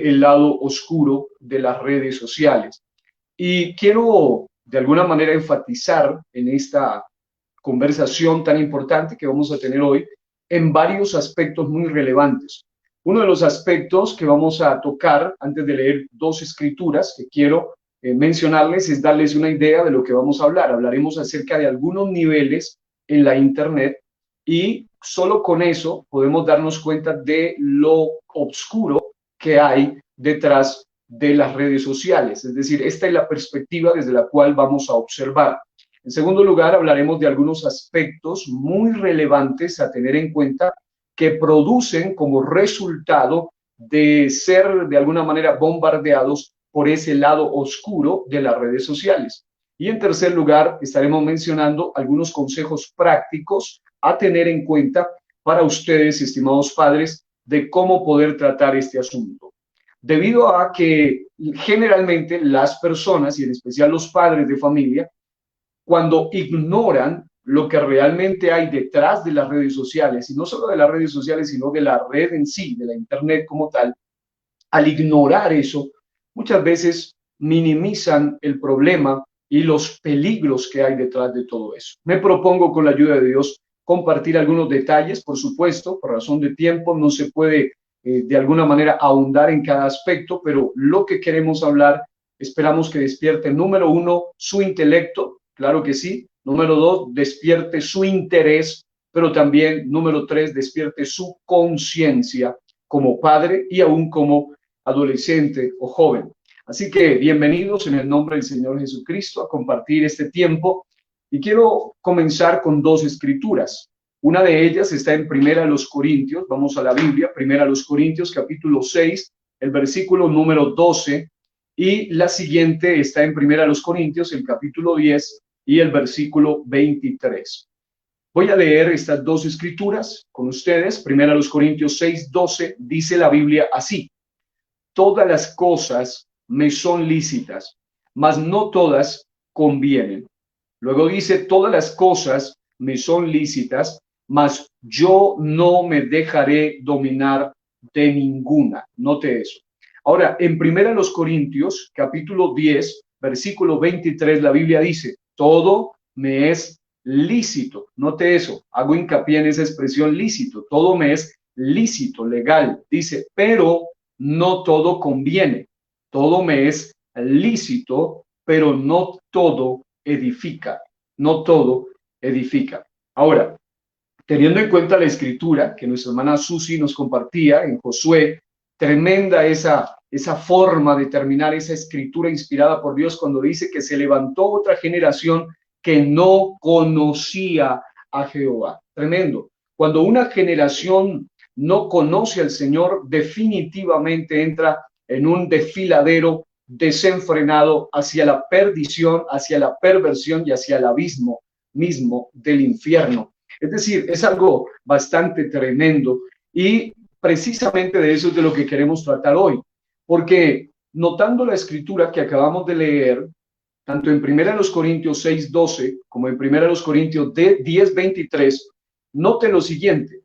el lado oscuro de las redes sociales. Y quiero de alguna manera enfatizar en esta conversación tan importante que vamos a tener hoy en varios aspectos muy relevantes. Uno de los aspectos que vamos a tocar antes de leer dos escrituras que quiero mencionarles es darles una idea de lo que vamos a hablar. Hablaremos acerca de algunos niveles en la Internet y solo con eso podemos darnos cuenta de lo oscuro que hay detrás de las redes sociales. Es decir, esta es la perspectiva desde la cual vamos a observar. En segundo lugar, hablaremos de algunos aspectos muy relevantes a tener en cuenta que producen como resultado de ser de alguna manera bombardeados por ese lado oscuro de las redes sociales. Y en tercer lugar, estaremos mencionando algunos consejos prácticos a tener en cuenta para ustedes, estimados padres, de cómo poder tratar este asunto. Debido a que generalmente las personas, y en especial los padres de familia, cuando ignoran lo que realmente hay detrás de las redes sociales, y no solo de las redes sociales, sino de la red en sí, de la Internet como tal, al ignorar eso, muchas veces minimizan el problema y los peligros que hay detrás de todo eso. Me propongo con la ayuda de Dios compartir algunos detalles, por supuesto, por razón de tiempo, no se puede de alguna manera ahondar en cada aspecto, pero lo que queremos hablar, esperamos que despierte, número uno, su intelecto, claro que sí, número dos, despierte su interés, pero también, número tres, despierte su conciencia como padre y aún como adolescente o joven. Así que bienvenidos en el nombre del Señor Jesucristo a compartir este tiempo y quiero comenzar con dos escrituras. Una de ellas está en Primera de los Corintios, vamos a la Biblia, Primera de los Corintios capítulo 6, el versículo número 12 y la siguiente está en Primera de los Corintios, el capítulo 10 y el versículo 23. Voy a leer estas dos escrituras con ustedes. Primera de los Corintios 6, 12 dice la Biblia así: todas las cosas me son lícitas, mas no todas convienen. Luego dice, todas las cosas me son lícitas, mas yo no me dejaré dominar de ninguna. Note eso. Ahora, en Primera de los Corintios, capítulo 10, versículo 23, la Biblia dice, todo me es lícito. Note eso, hago hincapié en esa expresión lícito. Todo me es lícito, legal. Dice, pero no todo conviene. Todo me es lícito, pero no todo edifica. No todo edifica. Ahora, teniendo en cuenta la escritura que nuestra hermana Susi nos compartía en Josué, tremenda esa forma de terminar esa escritura inspirada por Dios cuando dice que se levantó otra generación que no conocía a Jehová. Tremendo. Cuando una generación no conoce al Señor, definitivamente entra en un desfiladero desenfrenado hacia la perdición, hacia la perversión y hacia el abismo mismo del infierno. Es decir, es algo bastante tremendo y precisamente de eso es de lo que queremos tratar hoy, porque notando la escritura que acabamos de leer, tanto en 1 Corintios 6:12 como en 1 Corintios 10:23, note lo siguiente.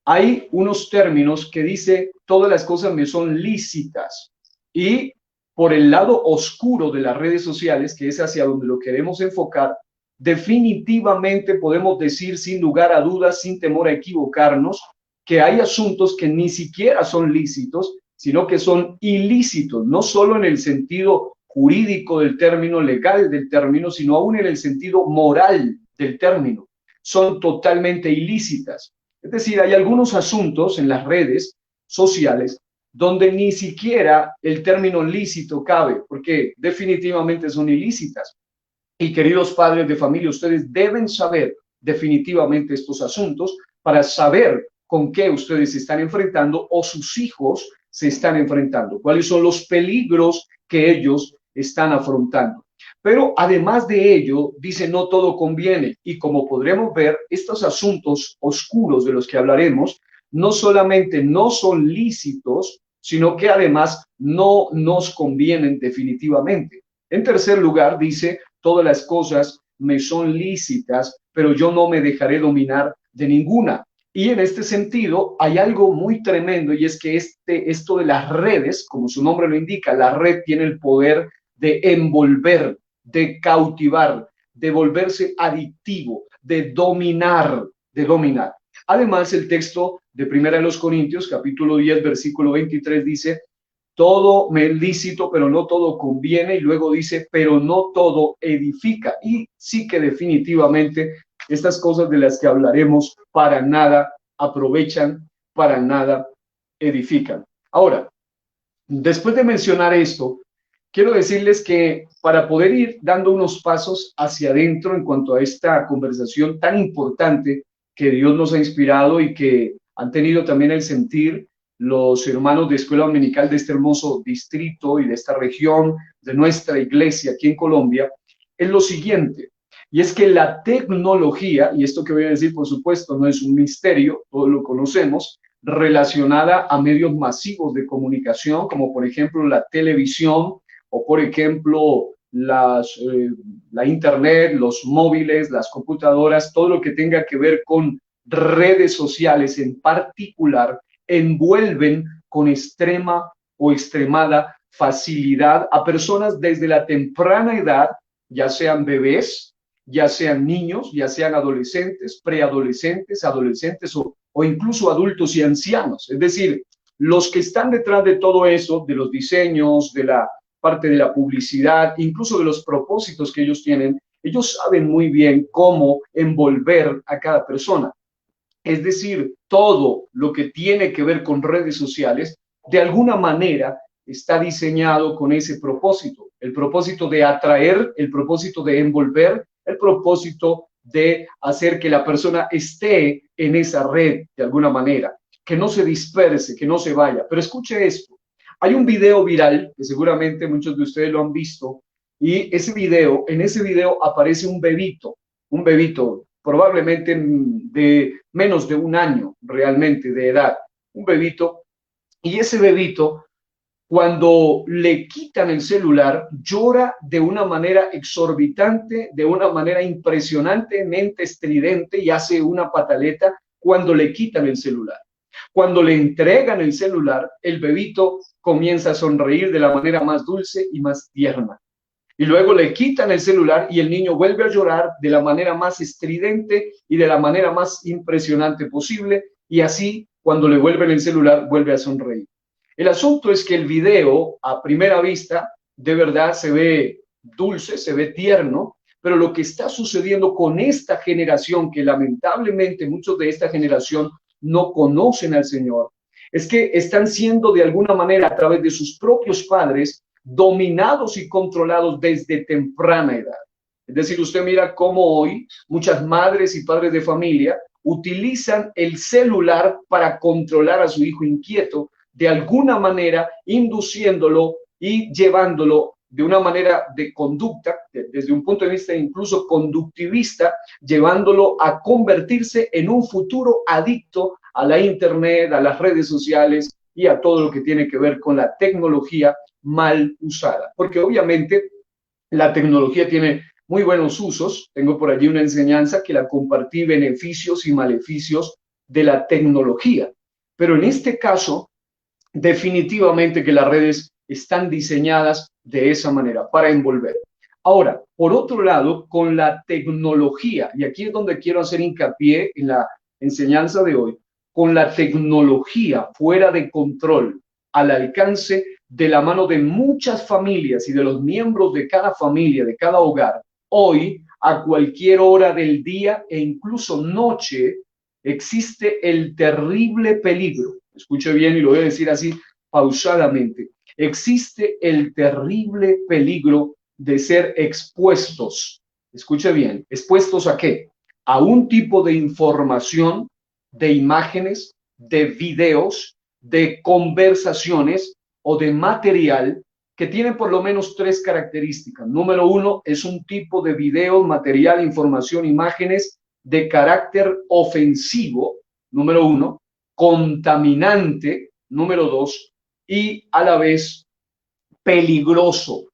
Hay unos términos que dice, todas las cosas me son lícitas, y por el lado oscuro de las redes sociales, que es hacia donde lo queremos enfocar, definitivamente podemos decir sin lugar a dudas, sin temor a equivocarnos, que hay asuntos que ni siquiera son lícitos, sino que son ilícitos, no solo en el sentido jurídico del término, legal del término, sino aún en el sentido moral del término. Son totalmente ilícitas. Es decir, hay algunos asuntos en las redes sociales donde ni siquiera el término lícito cabe, porque definitivamente son ilícitas. Y queridos padres de familia, ustedes deben saber definitivamente estos asuntos para saber con qué ustedes se están enfrentando o sus hijos se están enfrentando, cuáles son los peligros que ellos están afrontando. Pero además de ello, dice, no todo conviene. Y como podremos ver, estos asuntos oscuros de los que hablaremos, no solamente no son lícitos, sino que además no nos convienen definitivamente. En tercer lugar, dice, todas las cosas me son lícitas, pero yo no me dejaré dominar de ninguna. Y en este sentido hay algo muy tremendo y es que esto de las redes, como su nombre lo indica, la red tiene el poder de envolver, de cautivar, de volverse adictivo, de dominar, de dominar. Además, el texto de Primera de los Corintios, capítulo 10, versículo 23 dice, todo me es lícito, pero no todo conviene, y luego dice, pero no todo edifica. Y sí que definitivamente estas cosas de las que hablaremos para nada aprovechan, para nada edifican. Ahora, después de mencionar esto, quiero decirles que para poder ir dando unos pasos hacia adentro en cuanto a esta conversación tan importante que Dios nos ha inspirado y que han tenido también el sentir los hermanos de Escuela Dominical de este hermoso distrito y de esta región, de nuestra iglesia aquí en Colombia, es lo siguiente. Y es que la tecnología, y esto que voy a decir, por supuesto, no es un misterio, todos lo conocemos, relacionada a medios masivos de comunicación, como por ejemplo la televisión o por ejemplo la internet, los móviles, las computadoras, todo lo que tenga que ver con redes sociales en particular, envuelven con extrema o extremada facilidad a personas desde la temprana edad, ya sean bebés, ya sean niños, ya sean adolescentes, preadolescentes, adolescentes o incluso adultos y ancianos. Es decir, los que están detrás de todo eso, de los diseños, de la parte de la publicidad, incluso de los propósitos que ellos tienen, ellos saben muy bien cómo envolver a cada persona. Es decir, todo lo que tiene que ver con redes sociales, de alguna manera está diseñado con ese propósito, el propósito de atraer, el propósito de envolver, el propósito de hacer que la persona esté en esa red de alguna manera, que no se disperse, que no se vaya. Pero escuche esto, hay un video viral que seguramente muchos de ustedes lo han visto y en ese video aparece un bebito probablemente de menos de un año realmente de edad, un bebito, y ese bebito, cuando le quitan el celular, llora de una manera exorbitante, de una manera impresionantemente estridente y hace una pataleta cuando le quitan el celular. Cuando le entregan el celular, el bebito comienza a sonreír de la manera más dulce y más tierna. Y luego le quitan el celular y el niño vuelve a llorar de la manera más estridente y de la manera más impresionante posible. Y así, cuando le vuelven el celular, vuelve a sonreír. El asunto es que el video, a primera vista, de verdad se ve dulce, se ve tierno, pero lo que está sucediendo con esta generación, que lamentablemente muchos de esta generación no conocen al Señor, es que están siendo de alguna manera a través de sus propios padres dominados y controlados desde temprana edad. Es decir, usted mira cómo hoy muchas madres y padres de familia utilizan el celular para controlar a su hijo inquieto, de alguna manera induciéndolo y llevándolo de una manera de conducta, desde un punto de vista incluso conductivista, llevándolo a convertirse en un futuro adicto a la internet, a las redes sociales y a todo lo que tiene que ver con la tecnología mal usada. Porque obviamente la tecnología tiene muy buenos usos. Tengo por allí una enseñanza que la compartí, beneficios y maleficios de la tecnología. Pero en este caso, definitivamente que las redes están diseñadas de esa manera, para envolver. Ahora, por otro lado, con la tecnología, y aquí es donde quiero hacer hincapié en la enseñanza de hoy, con la tecnología fuera de control, al alcance de la mano de muchas familias y de los miembros de cada familia, de cada hogar, hoy, a cualquier hora del día e incluso noche, existe el terrible peligro. Escuche bien y lo voy a decir así pausadamente. Existe el terrible peligro de ser expuestos. Escuche bien, ¿expuestos a qué? A un tipo de información, de imágenes, de videos, de conversaciones o de material que tienen por lo menos tres características. Número uno, es un tipo de video, material, información, imágenes de carácter ofensivo, número uno, contaminante, número dos, y a la vez peligroso.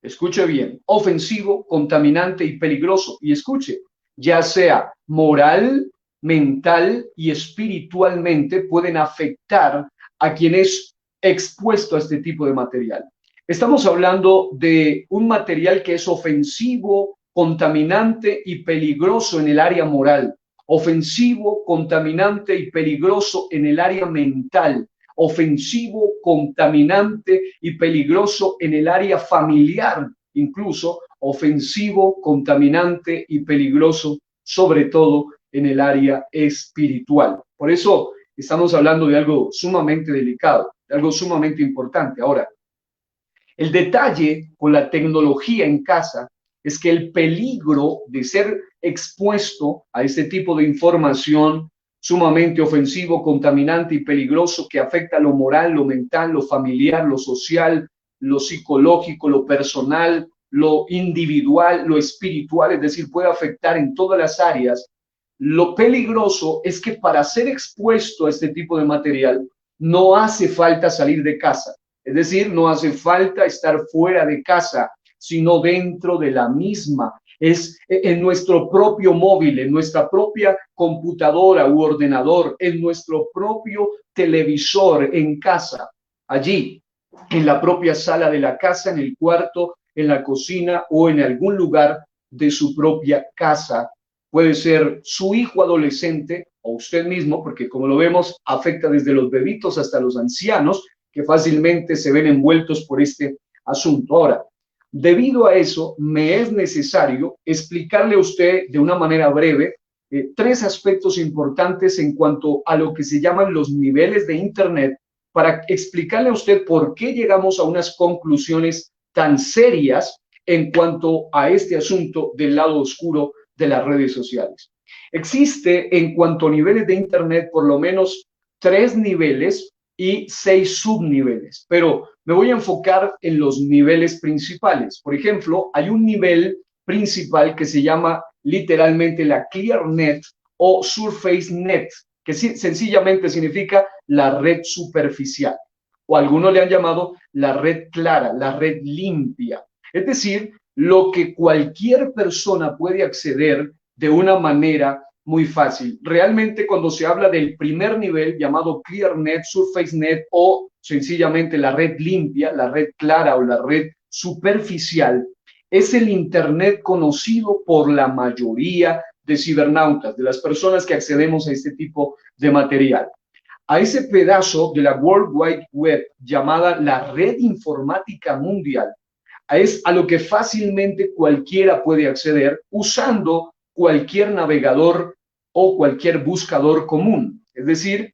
Escuche bien, ofensivo, contaminante y peligroso. Y escuche, ya sea moral, mental y espiritualmente pueden afectar a quien es expuesto a este tipo de material. Estamos hablando de un material que es ofensivo, contaminante y peligroso en el área moral, ofensivo, contaminante y peligroso en el área mental, ofensivo, contaminante y peligroso en el área familiar, incluso ofensivo, contaminante y peligroso, sobre todo en el área espiritual. Por eso estamos hablando de algo sumamente delicado, de algo sumamente importante. Ahora, el detalle con la tecnología en casa es que el peligro de ser expuesto a este tipo de información sumamente ofensivo, contaminante y peligroso que afecta lo moral, lo mental, lo familiar, lo social, lo psicológico, lo personal, lo individual, lo espiritual, es decir, puede afectar en todas las áreas. Lo peligroso es que para ser expuesto a este tipo de material no hace falta salir de casa. Es decir, no hace falta estar fuera de casa, sino dentro de la misma. Es en nuestro propio móvil, en nuestra propia computadora u ordenador, en nuestro propio televisor en casa, allí, en la propia sala de la casa, en el cuarto, en la cocina o en algún lugar de su propia casa. Puede ser su hijo adolescente o usted mismo, porque como lo vemos, afecta desde los bebitos hasta los ancianos, que fácilmente se ven envueltos por este asunto. Ahora, debido a eso, me es necesario explicarle a usted de una manera breve tres aspectos importantes en cuanto a lo que se llaman los niveles de Internet, para explicarle a usted por qué llegamos a unas conclusiones tan serias en cuanto a este asunto del lado oscuro de las redes sociales. Existe en cuanto a niveles de Internet por lo menos tres niveles y 6 subniveles, pero me voy a enfocar en los niveles principales. Por ejemplo, hay un nivel principal que se llama literalmente la ClearNet o SurfaceNet, que sencillamente significa la red superficial, o algunos le han llamado la red clara, la red limpia. Es decir, lo que cualquier persona puede acceder de una manera muy fácil. Realmente cuando se habla del primer nivel llamado ClearNet, SurfaceNet o sencillamente la red limpia, la red clara o la red superficial, es el Internet conocido por la mayoría de cibernautas, de las personas que accedemos a este tipo de material. A ese pedazo de la World Wide Web llamada la red informática mundial, es a lo que fácilmente cualquiera puede acceder usando cualquier navegador o cualquier buscador común. Es decir,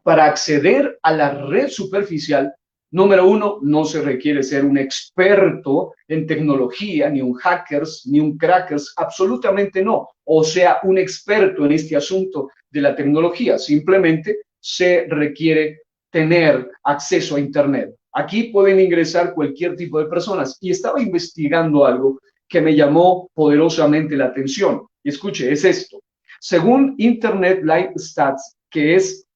para acceder a la red superficial, número uno, no se requiere ser un experto en tecnología, ni un hackers, ni un crackers, absolutamente no. O sea, un experto en este asunto de la tecnología. Simplemente se requiere tener acceso a Internet. Aquí pueden ingresar cualquier tipo de personas. Y estaba investigando algo que me llamó poderosamente la atención. Y escuche, es esto. Según Internet Live Stats, que es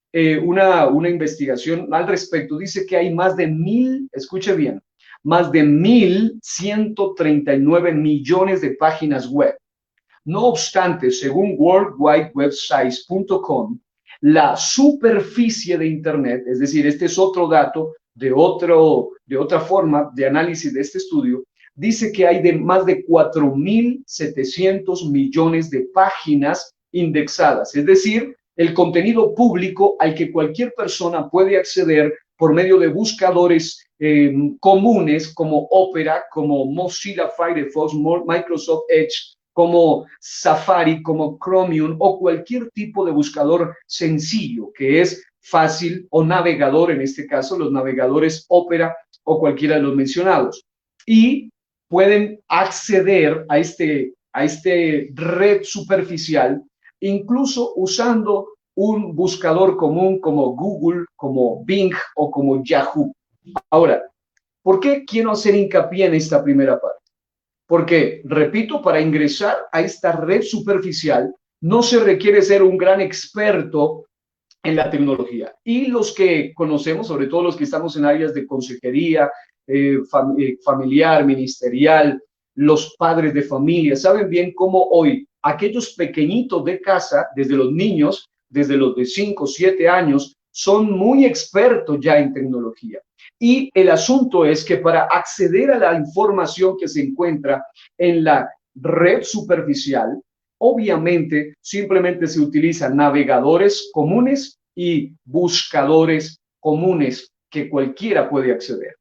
una investigación al respecto, dice que hay más de 1,000, escuche bien, más de 1,139 millones de páginas web. No obstante, según worldwidewebsites.com, la superficie de Internet, es decir, este es otro dato de otra forma de análisis de este estudio, dice que hay de más de 4,700 millones de páginas indexadas, es decir, el contenido público al que cualquier persona puede acceder por medio de buscadores comunes como Opera, como Mozilla Firefox, Microsoft Edge, como Safari, como Chromium o cualquier tipo de buscador sencillo que es fácil, o navegador, en este caso los navegadores Opera o cualquiera de los mencionados. Y pueden acceder a este red superficial incluso usando un buscador común como Google, como Bing o como Yahoo. Ahora, ¿por qué quiero hacer hincapié en esta primera parte? Porque, repito, para ingresar a esta red superficial no se requiere ser un gran experto en la tecnología. Y los que conocemos, sobre todo los que estamos en áreas de consejería, familiar, ministerial, los padres de familia, saben bien cómo hoy aquellos pequeñitos de casa, desde los niños, desde los de 5 o 7 años, son muy expertos ya en tecnología. Y el asunto es que para acceder a la información que se encuentra en la red superficial, obviamente simplemente se utilizan navegadores comunes y buscadores comunes que cualquiera puede acceder.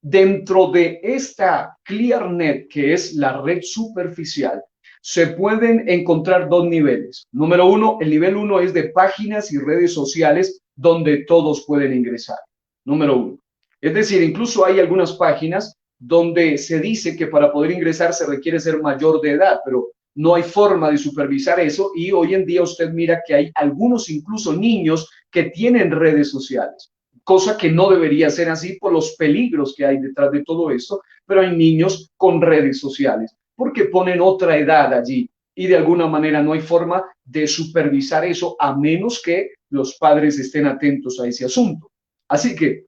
Dentro de esta ClearNet, que es la red superficial, se pueden encontrar dos niveles. Número uno, el nivel uno es de páginas y redes sociales donde todos pueden ingresar. Número uno. Es decir, incluso hay algunas páginas donde se dice que para poder ingresar se requiere ser mayor de edad, pero no hay forma de supervisar eso y hoy en día usted mira que hay algunos incluso niños que tienen redes sociales, cosa que no debería ser así por los peligros que hay detrás de todo esto, pero hay niños con redes sociales porque ponen otra edad allí y de alguna manera no hay forma de supervisar eso a menos que los padres estén atentos a ese asunto. Así que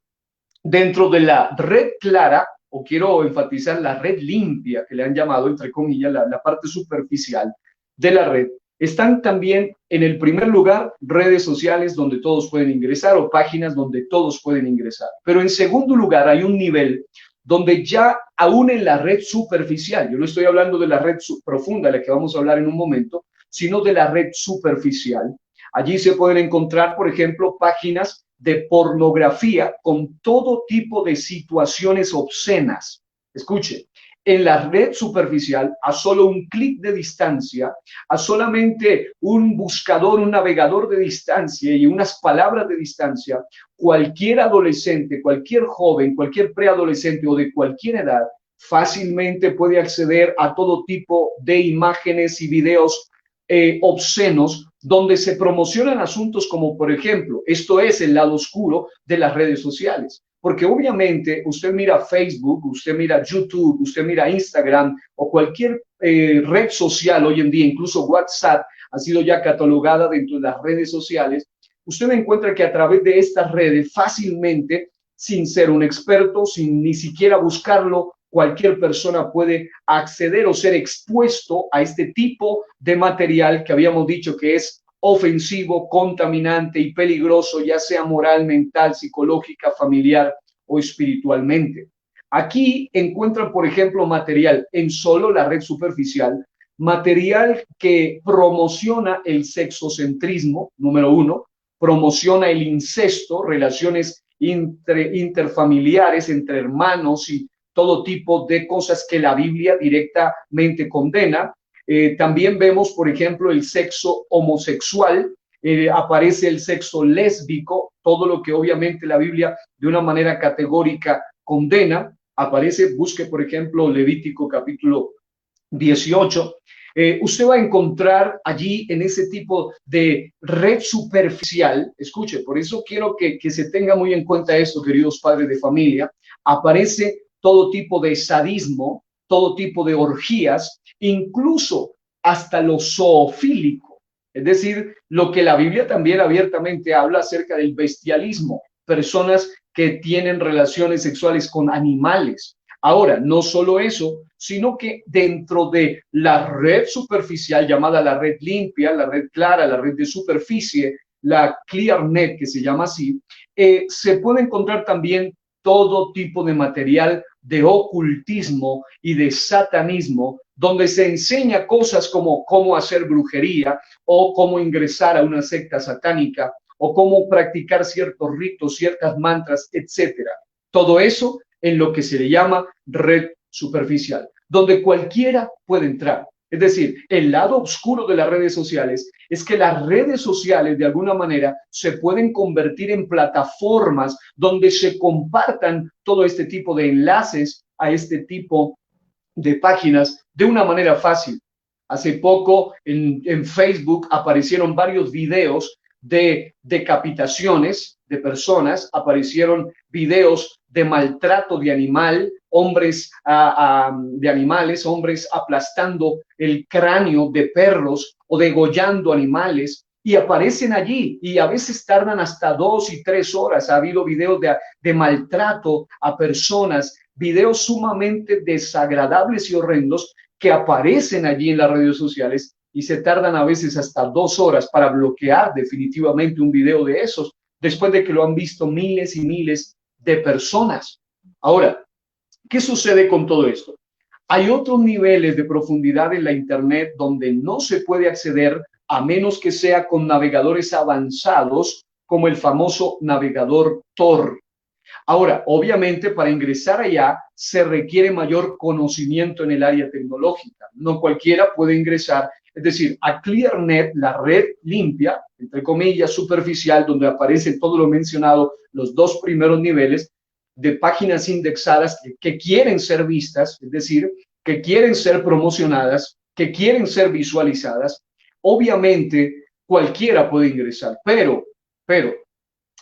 dentro de la red clara, o quiero enfatizar la red limpia, que le han llamado, entre comillas, la parte superficial de la red, están también en el primer lugar redes sociales donde todos pueden ingresar o páginas donde todos pueden ingresar. Pero en segundo lugar hay un nivel donde ya aún en la red superficial, yo no estoy hablando de la red profunda, de la que vamos a hablar en un momento, sino de la red superficial. Allí se pueden encontrar, por ejemplo, páginas de pornografía con todo tipo de situaciones obscenas. Escuche, en la red superficial, a solo un clic de distancia, a solamente un buscador, un navegador de distancia y unas palabras de distancia, cualquier adolescente, cualquier joven, cualquier preadolescente o de cualquier edad fácilmente puede acceder a todo tipo de imágenes y videos obscenos donde se promocionan asuntos como, por ejemplo, esto es el lado oscuro de las redes sociales. Porque obviamente usted mira Facebook, usted mira YouTube, usted mira Instagram o cualquier red social hoy en día, incluso WhatsApp ha sido ya catalogada dentro de las redes sociales. Usted encuentra que a través de estas redes fácilmente, sin ser un experto, sin ni siquiera buscarlo, cualquier persona puede acceder o ser expuesto a este tipo de material que habíamos dicho que es ofensivo, contaminante y peligroso, ya sea moral, mental, psicológica, familiar o espiritualmente. Aquí encuentran, por ejemplo, material en solo la red superficial, material que promociona el sexocentrismo, número uno, promociona el incesto, relaciones interfamiliares entre hermanos y todo tipo de cosas que la Biblia directamente condena. También vemos, por ejemplo, el sexo homosexual, aparece el sexo lésbico, todo lo que obviamente la Biblia de una manera categórica condena. Aparece, busque, por ejemplo, Levítico capítulo 18. Usted va a encontrar allí en ese tipo de red superficial, escuche, por eso quiero que se tenga muy en cuenta esto, queridos padres de familia, aparece todo tipo de sadismo, todo tipo de orgías, incluso hasta lo zoofílico, es decir, lo que la Biblia también abiertamente habla acerca del bestialismo, personas que tienen relaciones sexuales con animales. Ahora, no solo eso, sino que dentro de la red superficial llamada la red limpia, la red clara, la red de superficie, la ClearNet que se llama así, se puede encontrar también todo tipo de material de ocultismo y de satanismo, donde se enseña cosas como cómo hacer brujería o cómo ingresar a una secta satánica o cómo practicar ciertos ritos, ciertas mantras, etcétera. Todo eso en lo que se le llama red superficial, donde cualquiera puede entrar. Es decir, el lado oscuro de las redes sociales es que las redes sociales de alguna manera se pueden convertir en plataformas donde se compartan todo este tipo de enlaces a este tipo de páginas de una manera fácil. Hace poco en Facebook aparecieron varios videos de decapitaciones de personas, aparecieron videos de maltrato de animal, hombres de animales, hombres aplastando el cráneo de perros o degollando animales y aparecen allí y a veces tardan hasta 2 y 3 horas. Ha habido videos de maltrato a personas, videos sumamente desagradables y horrendos que aparecen allí en las redes sociales y se tardan a veces hasta 2 horas para bloquear definitivamente un video de esos, después de que lo han visto miles y miles de personas. Ahora, ¿qué sucede con todo esto? Hay otros niveles de profundidad en la Internet donde no se puede acceder a menos que sea con navegadores avanzados como el famoso navegador Tor. Ahora, obviamente, para ingresar allá se requiere mayor conocimiento en el área tecnológica. No cualquiera puede ingresar. Es decir, a ClearNet, la red limpia, entre comillas, superficial, donde aparece todo lo mencionado, los dos primeros niveles de páginas indexadas que quieren ser vistas, es decir, que quieren ser promocionadas, que quieren ser visualizadas. Obviamente, cualquiera puede ingresar, pero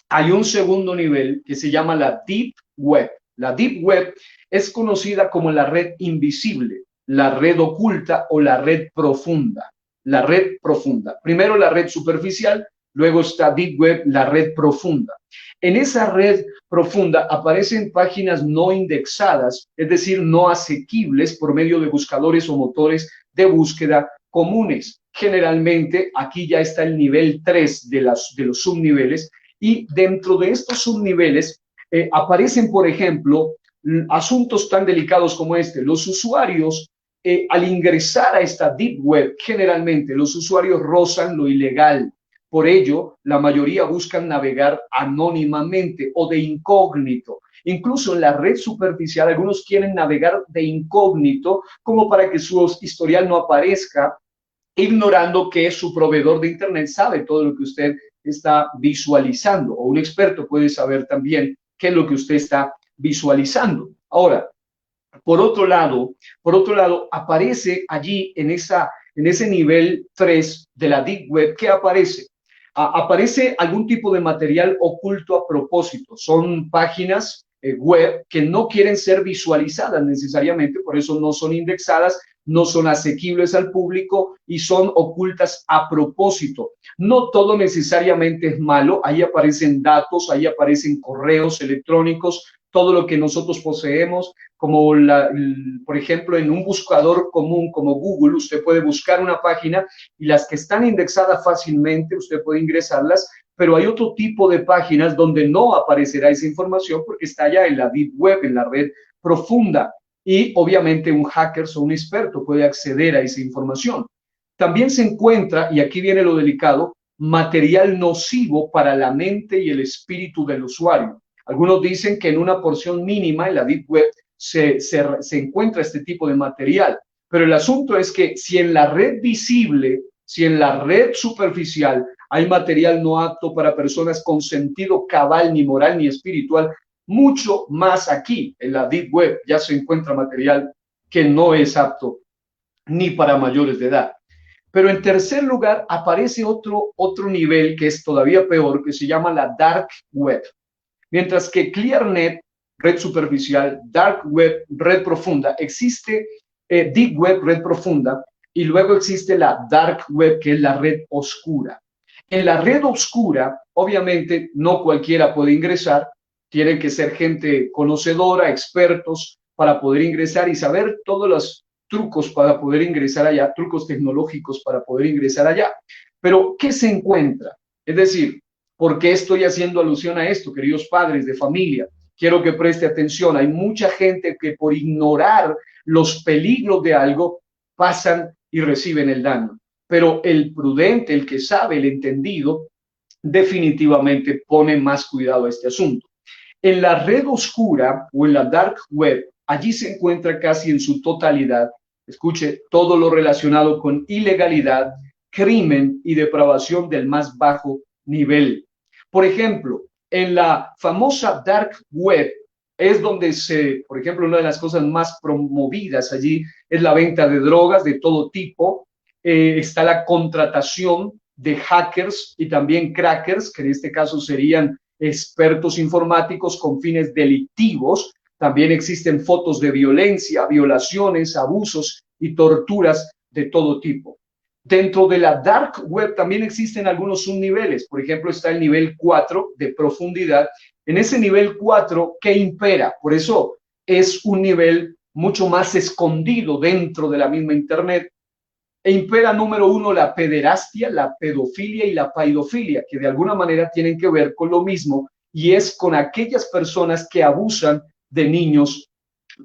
hay un segundo nivel que se llama la Deep Web. La Deep Web es conocida como la red invisible, la red oculta o la red profunda. La red profunda. Primero la red superficial, luego está Deep Web, la red profunda. En esa red profunda aparecen páginas no indexadas, es decir, no asequibles por medio de buscadores o motores de búsqueda comunes. Generalmente aquí ya está el nivel 3 de los subniveles, y dentro de estos subniveles aparecen, por ejemplo, asuntos tan delicados como este. Los usuarios, al ingresar a esta Deep Web, generalmente los usuarios rozan lo ilegal. Por ello, la mayoría buscan navegar anónimamente o de incógnito. Incluso en la red superficial, algunos quieren navegar de incógnito como para que su historial no aparezca, ignorando que su proveedor de Internet sabe todo lo que usted está visualizando, o un experto puede saber también qué es lo que usted está visualizando. Ahora, por otro lado, aparece allí en ese nivel 3 de la Deep Web, ¿qué aparece? Aparece algún tipo de material oculto a propósito. Son páginas web que no quieren ser visualizadas necesariamente, por eso no son indexadas, no son asequibles al público y son ocultas a propósito. No todo necesariamente es malo, ahí aparecen datos, ahí aparecen correos electrónicos, todo lo que nosotros poseemos, como por ejemplo en un buscador común como Google, usted puede buscar una página y las que están indexadas fácilmente, usted puede ingresarlas, pero hay otro tipo de páginas donde no aparecerá esa información porque está ya en la Deep Web, en la red profunda. Y obviamente un hacker o un experto puede acceder a esa información. También se encuentra, y aquí viene lo delicado, material nocivo para la mente y el espíritu del usuario. Algunos dicen que en una porción mínima en la Deep Web se encuentra este tipo de material. Pero el asunto es que si en la red visible, si en la red superficial hay material no apto para personas con sentido cabal, ni moral, ni espiritual, mucho más aquí en la Deep Web ya se encuentra material que no es apto ni para mayores de edad. Pero en tercer lugar aparece otro nivel que es todavía peor, que se llama la Dark Web. Mientras que ClearNet, red superficial, Dark Web, red profunda, existe Deep Web, red profunda, y luego existe la Dark Web, que es la red oscura. En la red oscura, obviamente, no cualquiera puede ingresar, tienen que ser gente conocedora, expertos, para poder ingresar y saber todos los trucos para poder ingresar allá, trucos tecnológicos para poder ingresar allá. Pero, ¿qué se encuentra? Es decir, ¿por qué estoy haciendo alusión a esto, queridos padres de familia? Quiero que preste atención. Hay mucha gente que por ignorar los peligros de algo pasan y reciben el daño. Pero el prudente, el que sabe, el entendido, definitivamente pone más cuidado a este asunto. En la red oscura o en la dark web, allí se encuentra casi en su totalidad, escuche, todo lo relacionado con ilegalidad, crimen y depravación del más bajo nivel. Por ejemplo, en la famosa dark web es donde por ejemplo, una de las cosas más promovidas allí es la venta de drogas de todo tipo, está la contratación de hackers y también crackers, que en este caso serían expertos informáticos con fines delictivos. También existen fotos de violencia, violaciones, abusos y torturas de todo tipo. Dentro de la dark web también existen algunos subniveles. Por ejemplo, está el nivel 4 de profundidad. En ese nivel 4, ¿qué impera? Por eso es un nivel mucho más escondido dentro de la misma Internet. E impera número uno la pederastia, la pedofilia y la paidofilia, que de alguna manera tienen que ver con lo mismo, y es con aquellas personas que abusan de niños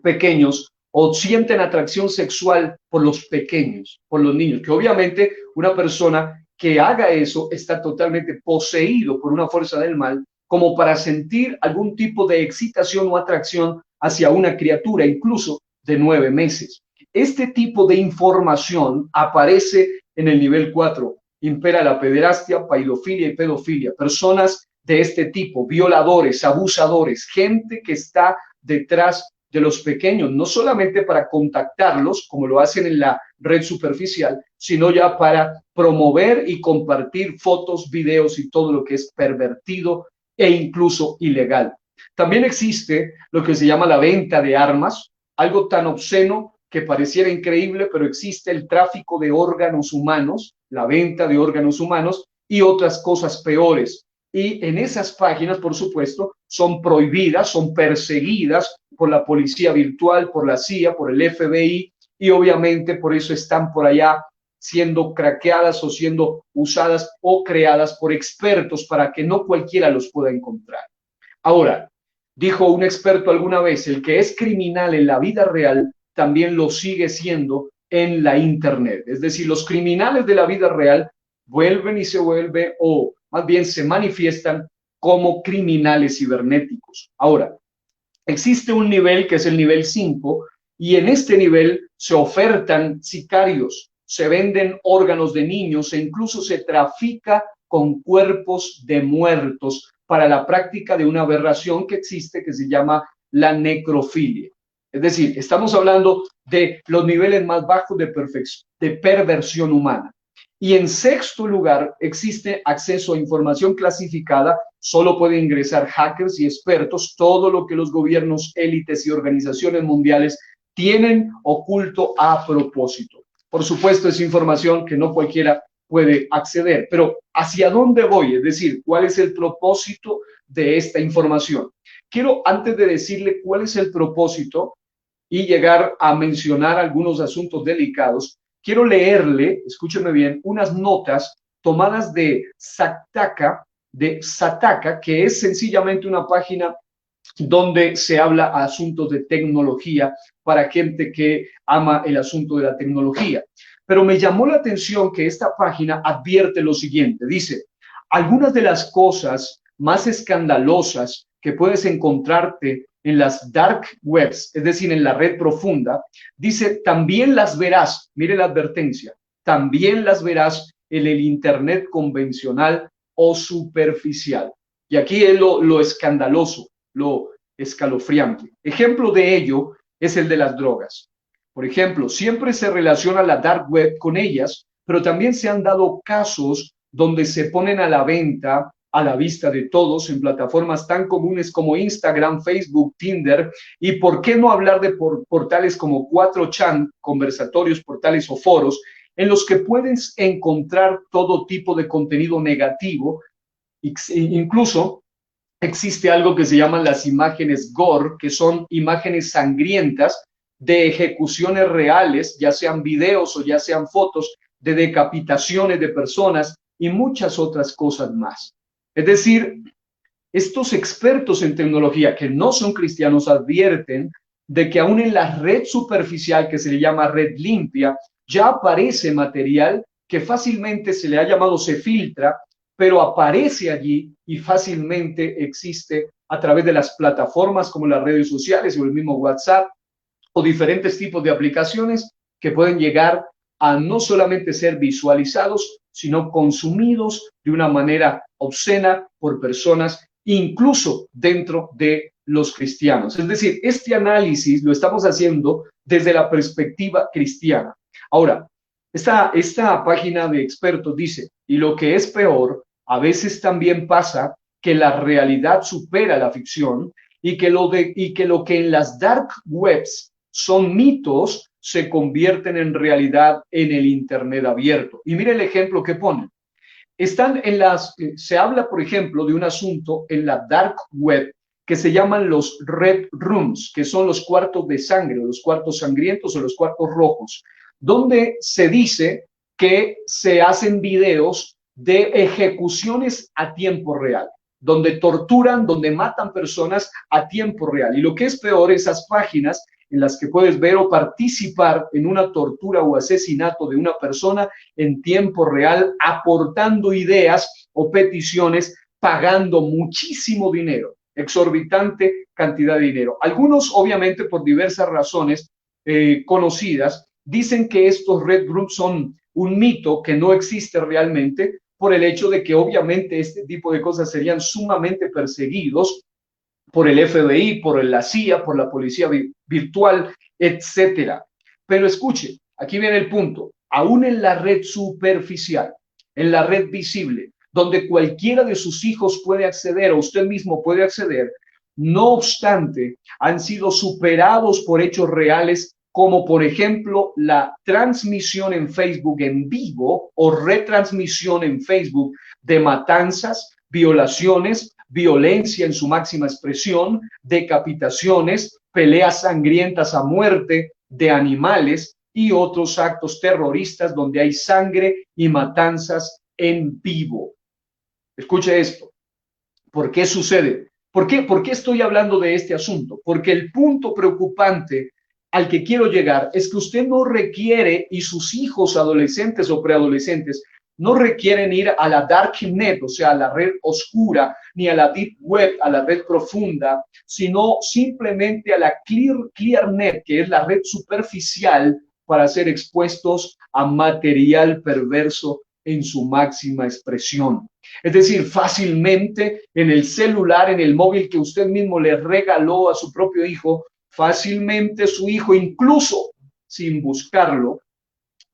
pequeños o sienten atracción sexual por los pequeños, por los niños, que obviamente una persona que haga eso está totalmente poseído por una fuerza del mal, como para sentir algún tipo de excitación o atracción hacia una criatura, incluso de 9 meses. Este tipo de información aparece en el nivel 4. Impera la pederastia, paidofilia y pedofilia. Personas de este tipo, violadores, abusadores, gente que está detrás de los pequeños, no solamente para contactarlos, como lo hacen en la red superficial, sino ya para promover y compartir fotos, videos y todo lo que es pervertido e incluso ilegal. También existe lo que se llama la venta de armas, algo tan obsceno que pareciera increíble, pero existe el tráfico de órganos humanos, la venta de órganos humanos y otras cosas peores. Y en esas páginas, por supuesto, son prohibidas, son perseguidas por la policía virtual, por la CIA, por el FBI, y obviamente por eso están por allá siendo craqueadas o siendo usadas o creadas por expertos para que no cualquiera los pueda encontrar. Ahora, dijo un experto alguna vez, el que es criminal en la vida real también lo sigue siendo en la Internet. Es decir, los criminales de la vida real vuelven y se vuelven, o más bien se manifiestan como criminales cibernéticos. Ahora, existe un nivel que es el nivel 5 y en este nivel se ofertan sicarios, se venden órganos de niños e incluso se trafica con cuerpos de muertos para la práctica de una aberración que existe que se llama la necrofilia. Es decir, estamos hablando de los niveles más bajos de perversión humana. Y en sexto lugar, existe acceso a información clasificada. Solo pueden ingresar hackers y expertos, todo lo que los gobiernos, élites y organizaciones mundiales tienen oculto a propósito. Por supuesto, es información que no cualquiera puede acceder, pero ¿hacia dónde voy? Es decir, ¿cuál es el propósito de esta información? Quiero, antes de decirle cuál es el propósito y llegar a mencionar algunos asuntos delicados, quiero leerle, escúcheme bien, unas notas tomadas de Sataka, que es sencillamente una página donde se habla a asuntos de tecnología para gente que ama el asunto de la tecnología. Pero me llamó la atención que esta página advierte lo siguiente, dice, algunas de las cosas más escandalosas que puedes encontrarte en las dark webs, es decir, en la red profunda, dice, también las verás, mire la advertencia, también las verás en el Internet convencional o superficial. Y aquí es lo escandaloso, lo escalofriante. Ejemplo de ello es el de las drogas. Por ejemplo, siempre se relaciona la dark web con ellas, pero también se han dado casos donde se ponen a la venta a la vista de todos en plataformas tan comunes como Instagram, Facebook, Tinder, y por qué no hablar de portales como 4chan, conversatorios, portales o foros, en los que puedes encontrar todo tipo de contenido negativo, incluso existe algo que se llaman las imágenes gore, que son imágenes sangrientas de ejecuciones reales, ya sean videos o ya sean fotos de decapitaciones de personas y muchas otras cosas más. Es decir, estos expertos en tecnología que no son cristianos advierten de que aún en la red superficial que se le llama red limpia, ya aparece material que fácilmente se le ha llamado se filtra, pero aparece allí y fácilmente existe a través de las plataformas como las redes sociales o el mismo WhatsApp o diferentes tipos de aplicaciones que pueden llegar a no solamente ser visualizados, sino consumidos de una manera obscena por personas, incluso dentro de los cristianos. Es decir, este análisis lo estamos haciendo desde la perspectiva cristiana. Ahora, esta página de expertos dice, y lo que es peor, a veces también pasa que la realidad supera la ficción y que lo que en las dark webs son mitos se convierten en realidad en el Internet abierto. Y mire el ejemplo que ponen. Se habla, por ejemplo, de un asunto en la dark web que se llaman los red rooms, que son los cuartos de sangre, los cuartos sangrientos o los cuartos rojos, donde se dice que se hacen videos de ejecuciones a tiempo real, donde torturan, donde matan personas a tiempo real. Y lo que es peor, esas páginas en las que puedes ver o participar en una tortura o asesinato de una persona en tiempo real, aportando ideas o peticiones, pagando muchísimo dinero, exorbitante cantidad de dinero. Algunos, obviamente, por diversas razones conocidas, dicen que estos red groups son un mito, que no existe realmente, por el hecho de que obviamente este tipo de cosas serían sumamente perseguidos por el FBI, por la CIA, por la policía virtual, etcétera. Pero escuche, aquí viene el punto. Aún en la red superficial, en la red visible, donde cualquiera de sus hijos puede acceder o usted mismo puede acceder, no obstante, han sido superados por hechos reales, como por ejemplo la transmisión en Facebook en vivo o retransmisión en Facebook de matanzas, violaciones, violencia en su máxima expresión, decapitaciones, peleas sangrientas a muerte de animales y otros actos terroristas donde hay sangre y matanzas en vivo. Escuche esto. ¿Por qué sucede? ¿Por qué estoy hablando de este asunto? Porque el punto preocupante al que quiero llegar es que usted no requiere, y sus hijos adolescentes o preadolescentes no requieren ir a la dark net, o sea, a la red oscura, ni a la deep web, a la red profunda, sino simplemente a la clear net, que es la red superficial, para ser expuestos a material perverso en su máxima expresión. Es decir, fácilmente en el celular, en el móvil que usted mismo le regaló a su propio hijo, fácilmente su hijo, incluso sin buscarlo,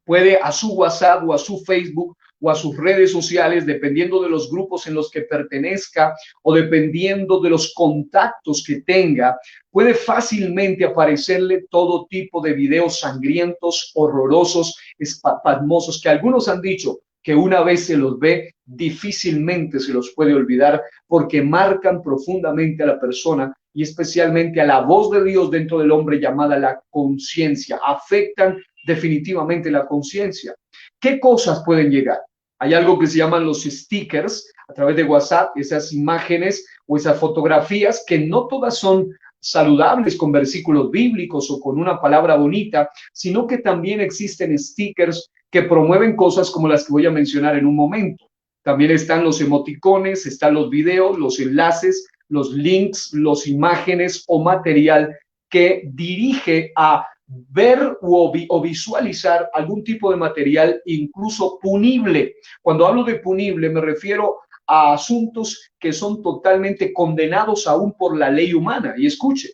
puede a su WhatsApp o a su Facebook o a sus redes sociales, dependiendo de los grupos en los que pertenezca o dependiendo de los contactos que tenga, puede fácilmente aparecerle todo tipo de videos sangrientos, horrorosos, espasmosos, que algunos han dicho que una vez se los ve, difícilmente se los puede olvidar porque marcan profundamente a la persona y especialmente a la voz de Dios dentro del hombre llamada la conciencia. Afectan definitivamente la conciencia. ¿Qué cosas pueden llegar? Hay algo que se llaman los stickers a través de WhatsApp, esas imágenes o esas fotografías que no todas son saludables con versículos bíblicos o con una palabra bonita, sino que también existen stickers que promueven cosas como las que voy a mencionar en un momento. También están los emoticones, están los videos, los enlaces, los links, las imágenes o material que dirige a ver o visualizar algún tipo de material incluso punible. Cuando hablo de punible me refiero a asuntos que son totalmente condenados aún por la ley humana. Y escuche,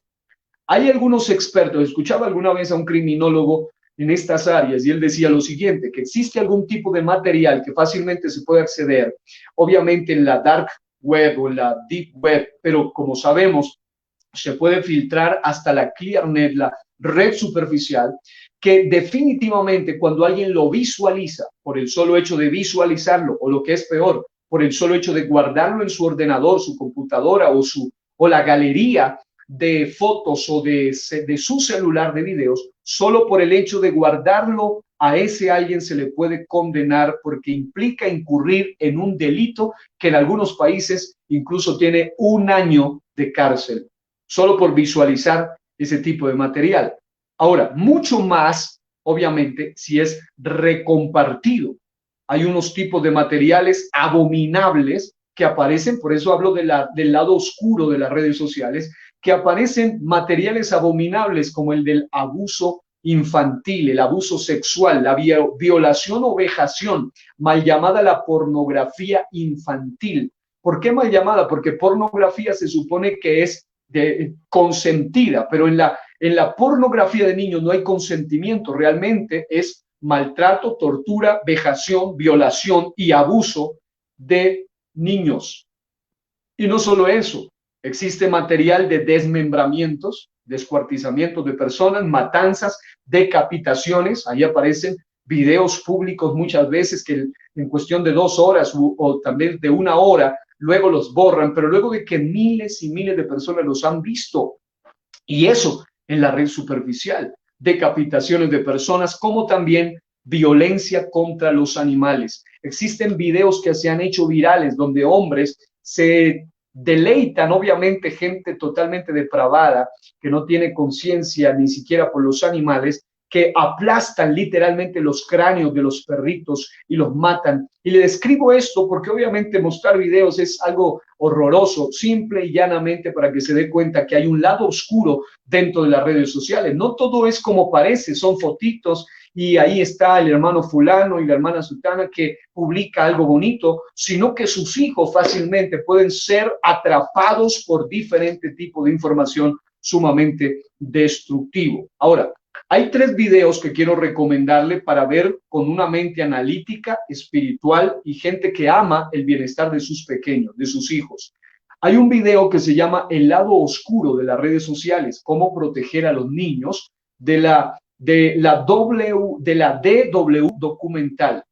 hay algunos expertos, escuchaba alguna vez a un criminólogo en estas áreas y él decía lo siguiente, que existe algún tipo de material que fácilmente se puede acceder, obviamente en la dark web o en la deep web, pero como sabemos, se puede filtrar hasta la ClearNet, la red superficial, que definitivamente cuando alguien lo visualiza, por el solo hecho de visualizarlo, o lo que es peor, por el solo hecho de guardarlo en su ordenador, su computadora o la galería de fotos o de su celular de videos, solo por el hecho de guardarlo, a ese alguien se le puede condenar porque implica incurrir en un delito que en algunos países incluso tiene 1 año de cárcel, solo por visualizar ese tipo de material. Ahora, mucho más, obviamente, si es recompartido. Hay unos tipos de materiales abominables que aparecen, por eso hablo del lado oscuro de las redes sociales, que aparecen materiales abominables como el del abuso infantil, el abuso sexual, la violación o vejación, mal llamada la pornografía infantil. ¿Por qué mal llamada? Porque pornografía se supone que es consentida, pero en la pornografía de niños no hay consentimiento, realmente es maltrato, tortura, vejación, violación y abuso de niños. Y no solo eso, existe material de desmembramientos, descuartizamientos de personas, matanzas, decapitaciones, ahí aparecen videos públicos muchas veces que en cuestión de 2 horas o también de 1 hora, luego los borran, pero luego de que miles y miles de personas los han visto, y eso en la red superficial. decapitaciones de personas, como también violencia contra los animales. Existen videos que se han hecho virales donde hombres se deleitan, obviamente gente totalmente depravada, que no tiene conciencia ni siquiera por los animales, que aplastan literalmente los cráneos de los perritos y los matan. Y le describo esto porque obviamente mostrar videos es algo horroroso, simple y llanamente para que se dé cuenta que hay un lado oscuro dentro de las redes sociales. No todo es como parece, son fotitos y ahí está el hermano fulano y la hermana sultana que publica algo bonito, sino que sus hijos fácilmente pueden ser atrapados por diferente tipo de información sumamente destructivo. Ahora, hay 3 videos que quiero recomendarle para ver con una mente analítica, espiritual y gente que ama el bienestar de sus pequeños, de sus hijos. Hay un video que se llama El lado oscuro de las redes sociales, cómo proteger a los niños de la DW documental,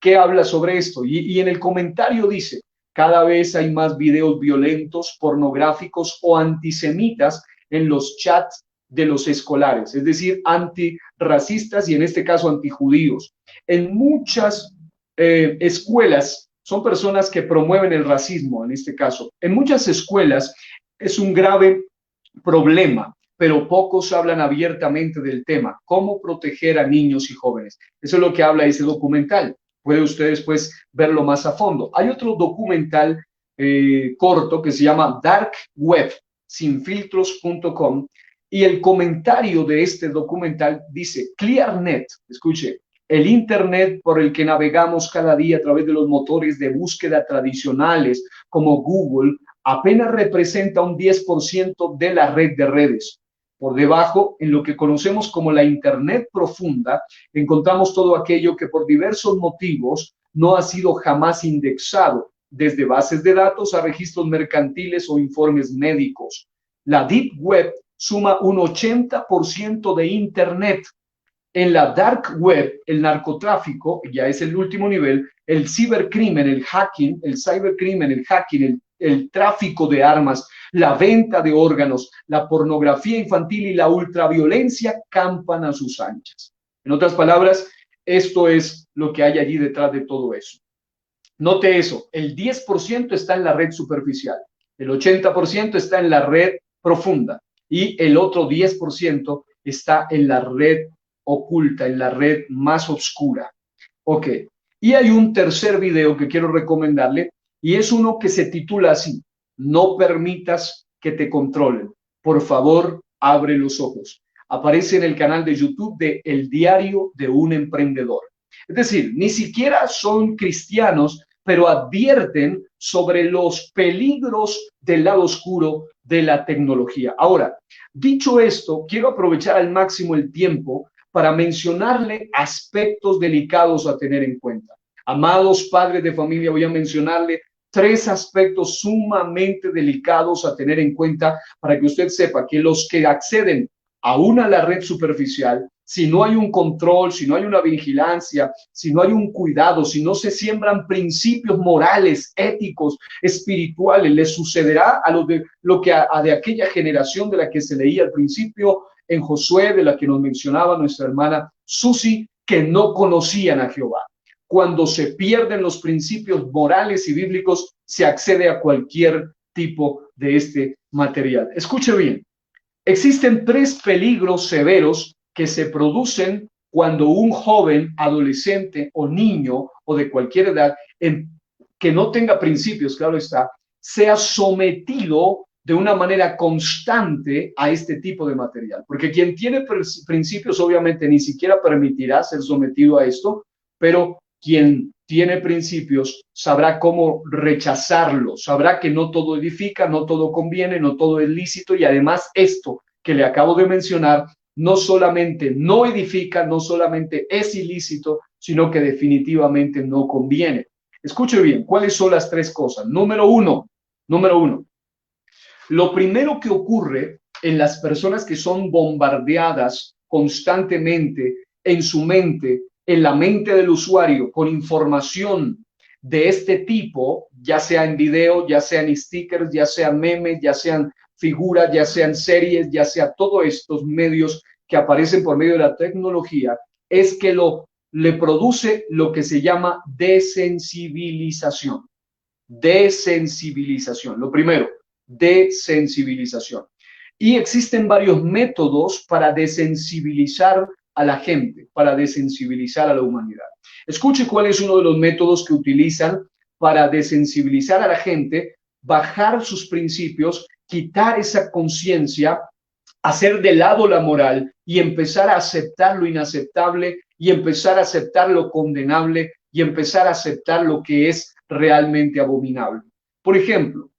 que habla sobre esto. Y en el comentario dice, cada vez hay más videos violentos, pornográficos o antisemitas en los chats de los escolares, es decir, antirracistas y en este caso antijudíos. En muchas escuelas, son personas que promueven el racismo en este caso. En muchas escuelas es un grave problema, pero pocos hablan abiertamente del tema, cómo proteger a niños y jóvenes. Eso es lo que habla ese documental. Puede usted después verlo más a fondo. Hay otro documental corto que se llama Dark Web, sinfiltros.com, y el comentario de este documental dice, ClearNet, escuche, el Internet por el que navegamos cada día a través de los motores de búsqueda tradicionales como Google, apenas representa un 10% de la red de redes. Por debajo, en lo que conocemos como la Internet profunda, encontramos todo aquello que por diversos motivos no ha sido jamás indexado, desde bases de datos a registros mercantiles o informes médicos. La Deep Web suma un 80% de Internet. En la Dark Web, el narcotráfico, ya es el último nivel, el cibercrimen, el hacking, el cybercrimen, el hacking, el tráfico de armas, la venta de órganos, la pornografía infantil y la ultraviolencia campan a sus anchas. En otras palabras, esto es lo que hay allí detrás de todo eso. Note eso, el 10% está en la red superficial, el 80% está en la red profunda y el otro 10% está en la red oculta, en la red más oscura. Ok, y hay un tercer video que quiero recomendarle y es uno que se titula así, no permitas que te controlen, por favor, abre los ojos. Aparece en el canal de YouTube de El Diario de un Emprendedor. Es decir, ni siquiera son cristianos, pero advierten sobre los peligros del lado oscuro de la tecnología. Ahora, dicho esto, quiero aprovechar al máximo el tiempo para mencionarle aspectos delicados a tener en cuenta. Amados padres de familia, voy a mencionarle 3 aspectos sumamente delicados a tener en cuenta para que usted sepa que los que acceden aún a la red superficial, si no hay un control, si no hay una vigilancia, si no hay un cuidado, si no se siembran principios morales, éticos, espirituales, les sucederá a de aquella generación de la que se leía al principio en Josué, de la que nos mencionaba nuestra hermana Susi, que no conocían a Jehová. Cuando se pierden los principios morales y bíblicos, se accede a cualquier tipo de este material. Escuche bien, existen 3 peligros severos que se producen cuando un joven, adolescente o niño o de cualquier edad que no tenga principios, claro está, sea sometido de una manera constante a este tipo de material. Porque quien tiene principios obviamente ni siquiera permitirá ser sometido a esto, pero quien tiene principios sabrá cómo rechazarlo, sabrá que no todo edifica, no todo conviene, no todo es lícito y además esto que le acabo de mencionar no solamente no edifica, no solamente es ilícito, sino que definitivamente no conviene. Escuche bien, ¿cuáles son las 3 cosas? Número uno, lo primero que ocurre en las personas que son bombardeadas constantemente en su mente, en la mente del usuario, con información de este tipo, ya sea en video, ya sean stickers, ya sean memes, ya sean figuras, ya sean series, ya sea todos estos medios que aparecen por medio de la tecnología, es que le produce lo que se llama desensibilización. Desensibilización. Lo primero, desensibilización. Y existen varios métodos para desensibilizar a la gente, para desensibilizar a la humanidad. Escuche cuál es uno de los métodos que utilizan para desensibilizar a la gente, bajar sus principios, quitar esa conciencia, hacer de lado la moral y empezar a aceptar lo inaceptable y empezar a aceptar lo condenable y empezar a aceptar lo que es realmente abominable. Por ejemplo,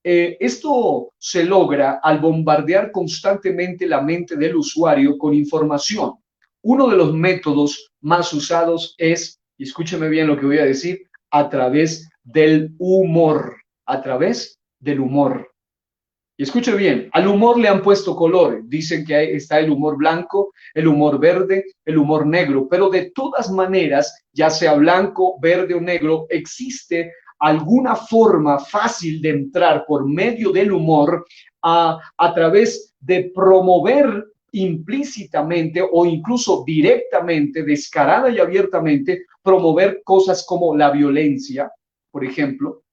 esto se logra al bombardear constantemente la mente del usuario con información. Uno de los métodos más usados es, y escúcheme bien lo que voy a decir, a través del humor, a través del humor. Y escuche bien, al humor le han puesto colores. Dicen que está el humor blanco, el humor verde, el humor negro, pero de todas maneras, ya sea blanco, verde o negro, existe alguna forma fácil de entrar por medio del humor a través de promover implícitamente o incluso directamente, descarada y abiertamente, promover cosas como la violencia, por ejemplo,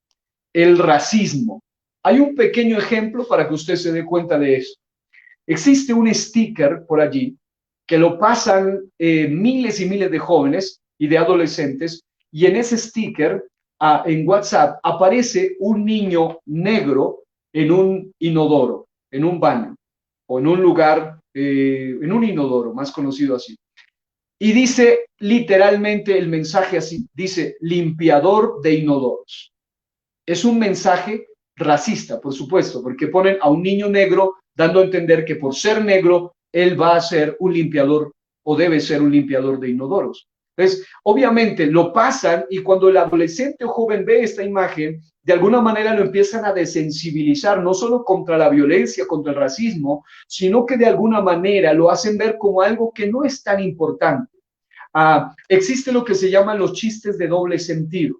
el racismo. Hay un pequeño ejemplo para que usted se dé cuenta de eso. Existe un sticker por allí que lo pasan miles y miles de jóvenes y de adolescentes, y en ese sticker en WhatsApp aparece un niño negro en un inodoro, en un baño o en un lugar, en un inodoro, más conocido así. Y dice literalmente el mensaje así, dice limpiador de inodoros. Es un mensaje racista, por supuesto, porque ponen a un niño negro dando a entender que por ser negro, él va a ser un limpiador o debe ser un limpiador de inodoros. Entonces, obviamente lo pasan y cuando el adolescente o joven ve esta imagen, de alguna manera lo empiezan a desensibilizar, no solo contra la violencia, contra el racismo, sino que de alguna manera lo hacen ver como algo que no es tan importante. Existe lo que se llaman los chistes de doble sentido.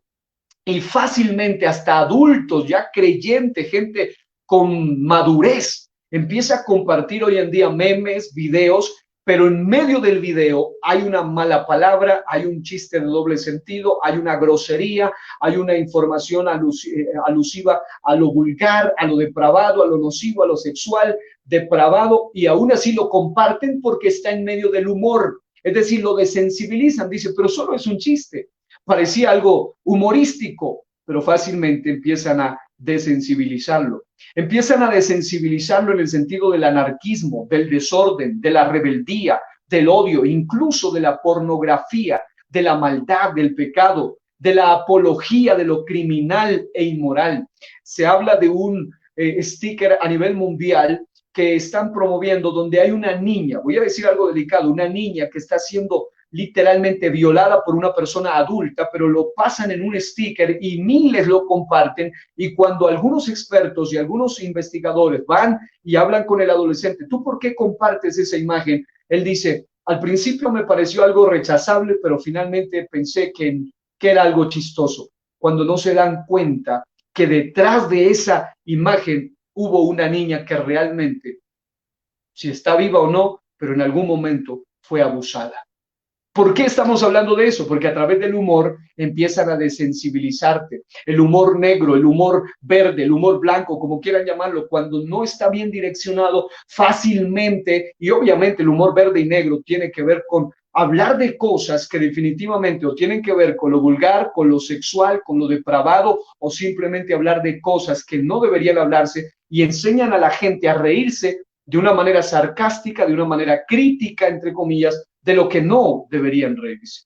Y fácilmente hasta adultos, ya creyentes, gente con madurez, empieza a compartir hoy en día memes, videos, pero en medio del video hay una mala palabra, hay un chiste de doble sentido, hay una grosería, hay una información alusiva a lo vulgar, a lo depravado, a lo nocivo, a lo sexual, depravado, y aún así lo comparten porque está en medio del humor. Es decir, lo desensibilizan, dice, pero solo es un chiste. Parecía algo humorístico, pero fácilmente empiezan a desensibilizarlo. Empiezan a desensibilizarlo en el sentido del anarquismo, del desorden, de la rebeldía, del odio, incluso de la pornografía, de la maldad, del pecado, de la apología de lo criminal e inmoral. Se habla de un sticker a nivel mundial que están promoviendo donde hay una niña, voy a decir algo delicado, una niña que está siendo literalmente violada por una persona adulta, pero lo pasan en un sticker y miles lo comparten, y cuando algunos expertos y algunos investigadores van y hablan con el adolescente, ¿tú por qué compartes esa imagen? Él dice, al principio me pareció algo rechazable, pero finalmente pensé que era algo chistoso, cuando no se dan cuenta que detrás de esa imagen hubo una niña que realmente, si está viva o no, pero en algún momento fue abusada. ¿Por qué estamos hablando de eso? Porque a través del humor empiezan a desensibilizarte. El humor negro, el humor verde, el humor blanco, como quieran llamarlo, cuando no está bien direccionado fácilmente, y obviamente el humor verde y negro tiene que ver con hablar de cosas que definitivamente o tienen que ver con lo vulgar, con lo sexual, con lo depravado, o simplemente hablar de cosas que no deberían hablarse, y enseñan a la gente a reírse de una manera sarcástica, de una manera crítica, entre comillas, de lo que no deberían reírse.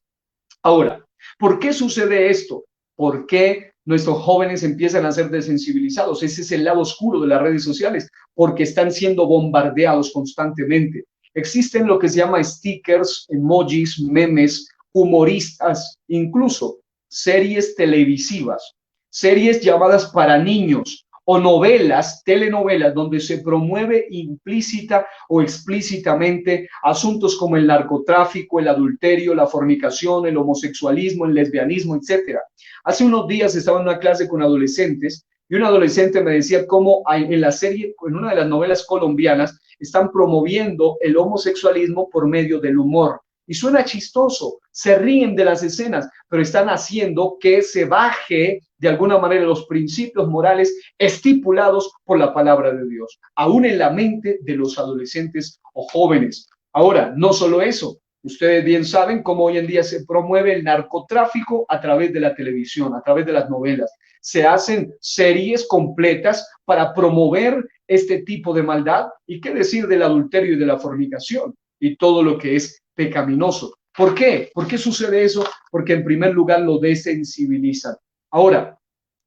Ahora, ¿por qué sucede esto? ¿Por qué nuestros jóvenes empiezan a ser desensibilizados? Ese es el lado oscuro de las redes sociales, porque están siendo bombardeados constantemente. Existen lo que se llama stickers, emojis, memes, humoristas, incluso series televisivas, series llamadas para niños, o novelas, telenovelas, donde se promueve implícita o explícitamente asuntos como el narcotráfico, el adulterio, la fornicación, el homosexualismo, el lesbianismo, etc. Hace unos días estaba en una clase con adolescentes Y un adolescente me decía cómo en la serie, en una de las novelas colombianas, están promoviendo el homosexualismo por medio del humor. Y suena chistoso, se ríen de las escenas, pero están haciendo que se baje de alguna manera los principios morales estipulados por la palabra de Dios, aún en la mente de los adolescentes o jóvenes. Ahora, no solo eso, ustedes bien saben cómo hoy en día se promueve el narcotráfico a través de la televisión, a través de las novelas. Se hacen series completas para promover este tipo de maldad. ¿Y qué decir del adulterio y de la fornicación y todo lo que es pecaminoso? ¿Por qué? ¿Por qué sucede eso? Porque en primer lugar lo desensibilizan. Ahora,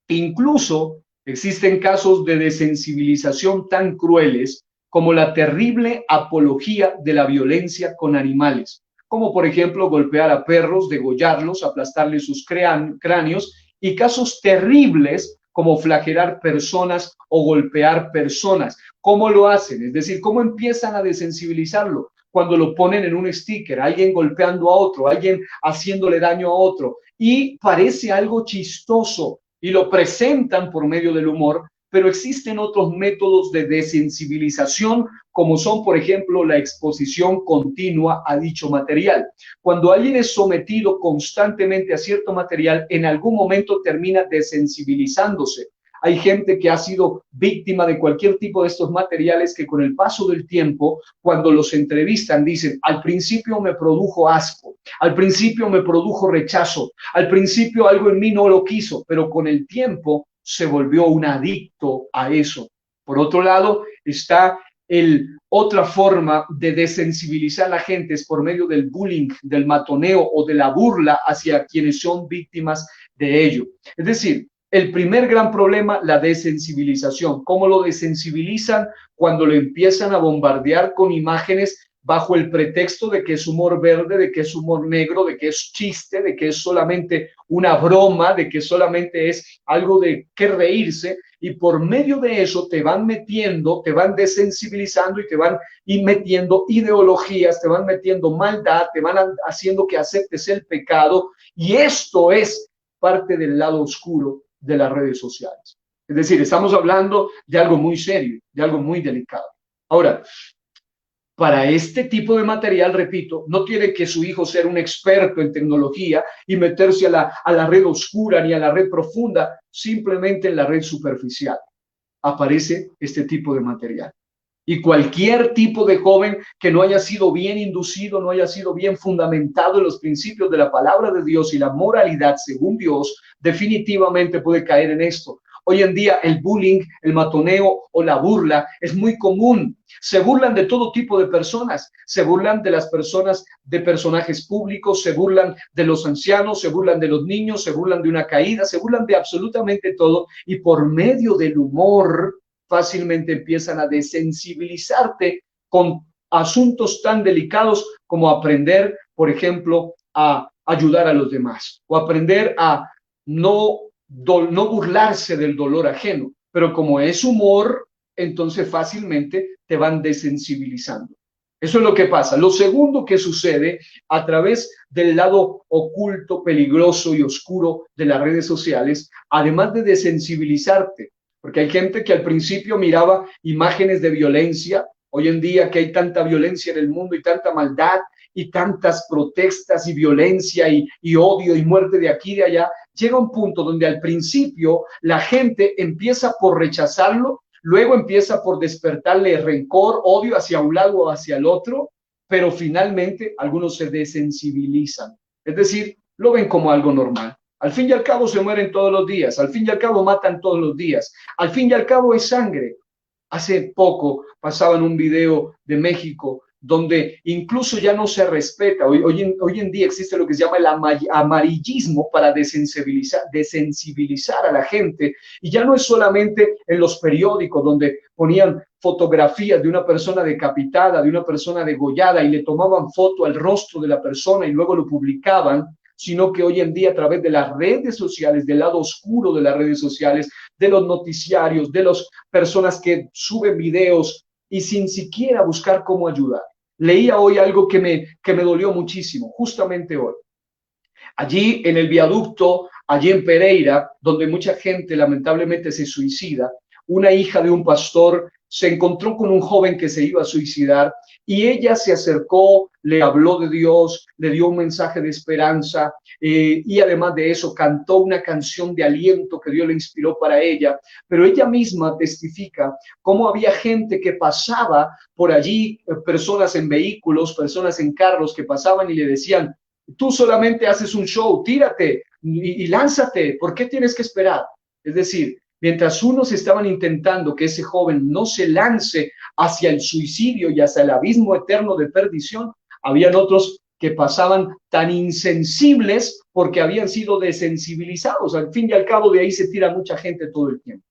incluso existen casos de desensibilización tan crueles como la terrible apología de la violencia con animales, como por ejemplo golpear a perros, degollarlos, aplastarles sus cráneos, y casos terribles como flagelar personas o golpear personas. ¿Cómo lo hacen? Es decir, ¿cómo empiezan a desensibilizarlo? Cuando lo ponen en un sticker, alguien golpeando a otro, alguien haciéndole daño a otro, y parece algo chistoso y lo presentan por medio del humor, pero existen otros métodos de desensibilización, como son, por ejemplo, la exposición continua a dicho material. Cuando alguien es sometido constantemente a cierto material, en algún momento termina desensibilizándose. Hay gente que ha sido víctima de cualquier tipo de estos materiales que con el paso del tiempo, cuando los entrevistan, dicen, al principio me produjo asco, al principio me produjo rechazo, al principio algo en mí no lo quiso, pero con el tiempo se volvió un adicto a eso. Por otro lado, está otra forma de desensibilizar a la gente es por medio del bullying, del matoneo o de la burla hacia quienes son víctimas de ello. Es decir, el primer gran problema, la desensibilización. ¿Cómo lo desensibilizan? Cuando lo empiezan a bombardear con imágenes bajo el pretexto de que es humor verde, de que es humor negro, de que es chiste, de que es solamente una broma, de que solamente es algo de qué reírse, y por medio de eso te van metiendo, te van desensibilizando y te van metiendo ideologías, te van metiendo maldad, te van haciendo que aceptes el pecado, y esto es parte del lado oscuro de las redes sociales. Es decir, estamos hablando de algo muy serio, de algo muy delicado. Ahora, para este tipo de material, repito, no tiene que su hijo ser un experto en tecnología y meterse a la red oscura ni a la red profunda, simplemente en la red superficial aparece este tipo de material. Y cualquier tipo de joven que no haya sido bien inducido, no haya sido bien fundamentado en los principios de la palabra de Dios y la moralidad según Dios, definitivamente puede caer en esto. Hoy en día el bullying, el matoneo o la burla es muy común. Se burlan de todo tipo de personas, se burlan de las personas, de personajes públicos, se burlan de los ancianos, se burlan de los niños, se burlan de una caída, se burlan de absolutamente todo, y por medio del humor fácilmente empiezan a desensibilizarte con asuntos tan delicados como aprender, por ejemplo, a ayudar a los demás o aprender a no burlarse del dolor ajeno, pero como es humor, entonces fácilmente te van desensibilizando. Eso es lo que pasa. Lo segundo que sucede a través del lado oculto, peligroso y oscuro de las redes sociales, además de desensibilizarte, porque hay gente que al principio miraba imágenes de violencia. Hoy en día que hay tanta violencia en el mundo y tanta maldad y tantas protestas y violencia y odio y muerte de aquí y de allá, llega un punto donde al principio la gente empieza por rechazarlo, luego empieza por despertarle rencor, odio hacia un lado o hacia el otro, pero finalmente algunos se desensibilizan. Es decir, lo ven como algo normal. Al fin y al cabo se mueren todos los días, al fin y al cabo matan todos los días, al fin y al cabo es sangre. Hace poco pasaban un video de México donde incluso ya no se respeta. Hoy en día existe lo que se llama el amarillismo para desensibilizar a la gente. Y ya no es solamente en los periódicos donde ponían fotografías de una persona decapitada, de una persona degollada y le tomaban foto al rostro de la persona y luego lo publicaban, sino que hoy en día a través de las redes sociales, del lado oscuro de las redes sociales, de los noticiarios, de las personas que suben videos y sin siquiera buscar cómo ayudar. Leía hoy algo que me dolió muchísimo, justamente hoy. Allí en el viaducto allí en Pereira, donde mucha gente lamentablemente se suicida. Una hija de un pastor se encontró con un joven que se iba a suicidar y ella se acercó, le habló de Dios, le dio un mensaje de esperanza y además de eso cantó una canción de aliento que Dios le inspiró para ella. Pero ella misma testifica cómo había gente que pasaba por allí, personas en vehículos, personas en carros que pasaban y le decían, tú solamente haces un show, tírate y lánzate, ¿por qué tienes que esperar? Es decir, mientras unos estaban intentando que ese joven no se lance hacia el suicidio y hacia el abismo eterno de perdición, habían otros que pasaban tan insensibles porque habían sido desensibilizados. Al fin y al cabo de ahí se tira mucha gente todo el tiempo.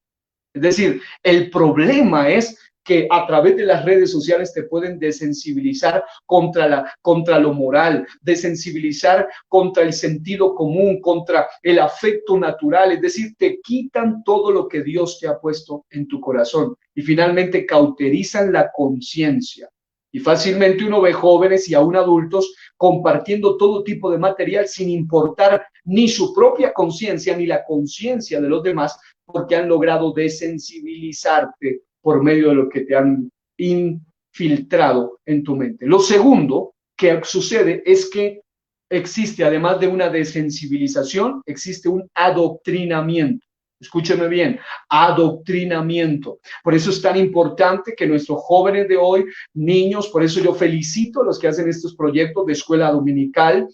Es decir, el problema es que a través de las redes sociales te pueden desensibilizar contra lo moral, desensibilizar contra el sentido común, contra el afecto natural, es decir, te quitan todo lo que Dios te ha puesto en tu corazón y finalmente cauterizan la conciencia. Y fácilmente uno ve jóvenes y aún adultos compartiendo todo tipo de material sin importar ni su propia conciencia ni la conciencia de los demás, porque han logrado desensibilizarte por medio de lo que te han infiltrado en tu mente. Lo segundo que sucede es que existe, además de una desensibilización, existe un adoctrinamiento. Escúcheme bien, adoctrinamiento. Por eso es tan importante que nuestros jóvenes de hoy, niños, por eso yo felicito a los que hacen estos proyectos de escuela dominical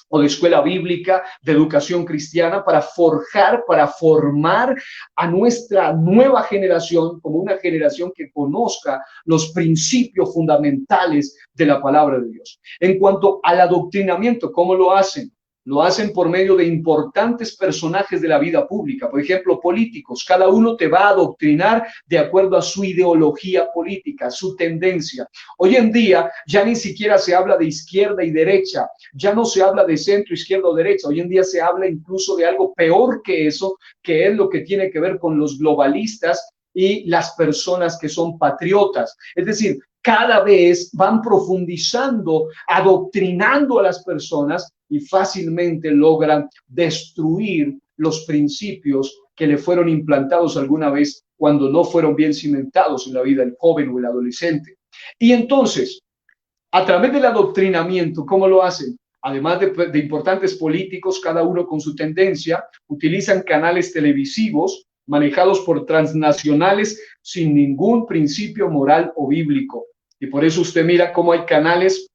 o de escuela bíblica, de educación cristiana, para forjar, para formar a nuestra nueva generación como una generación que conozca los principios fundamentales de la palabra de Dios. En cuanto al adoctrinamiento, ¿cómo lo hacen? Lo hacen por medio de importantes personajes de la vida pública, por ejemplo, políticos. Cada uno te va a adoctrinar de acuerdo a su ideología política, su tendencia. Hoy en día ya ni siquiera se habla de izquierda y derecha, ya no se habla de centro, izquierda o derecha. Hoy en día se habla incluso de algo peor que eso, que es lo que tiene que ver con los globalistas y las personas que son patriotas. Es decir, cada vez van profundizando, adoctrinando a las personas y fácilmente logran destruir los principios que le fueron implantados alguna vez cuando no fueron bien cimentados en la vida del joven o el adolescente. Y entonces, a través del adoctrinamiento, ¿cómo lo hacen? Además de importantes políticos, cada uno con su tendencia, utilizan canales televisivos manejados por transnacionales sin ningún principio moral o bíblico. Y por eso usted mira cómo hay canales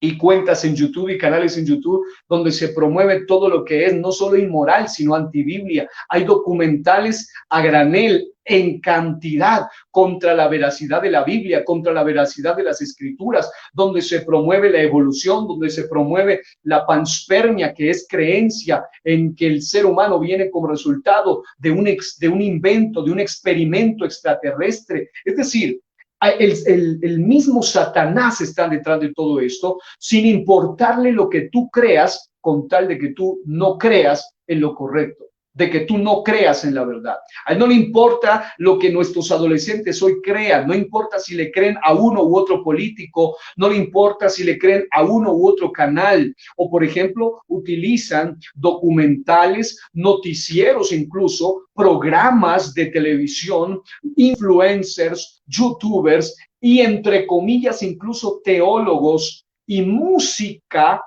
y cuentas en YouTube y canales en YouTube donde se promueve todo lo que es no solo inmoral, sino antibiblia. Hay documentales a granel en cantidad contra la veracidad de la Biblia, contra la veracidad de las escrituras, donde se promueve la evolución, donde se promueve la panspermia, que es creencia en que el ser humano viene como resultado de un invento, de un experimento extraterrestre. Es decir, el mismo Satanás está detrás de todo esto, sin importarle lo que tú creas, con tal de que tú no creas en lo correcto, de que tú no creas en la verdad. A él no le importa lo que nuestros adolescentes hoy crean, no importa si le creen a uno u otro político, no le importa si le creen a uno u otro canal, o por ejemplo, utilizan documentales, noticieros incluso, programas de televisión, influencers, youtubers y entre comillas incluso teólogos y música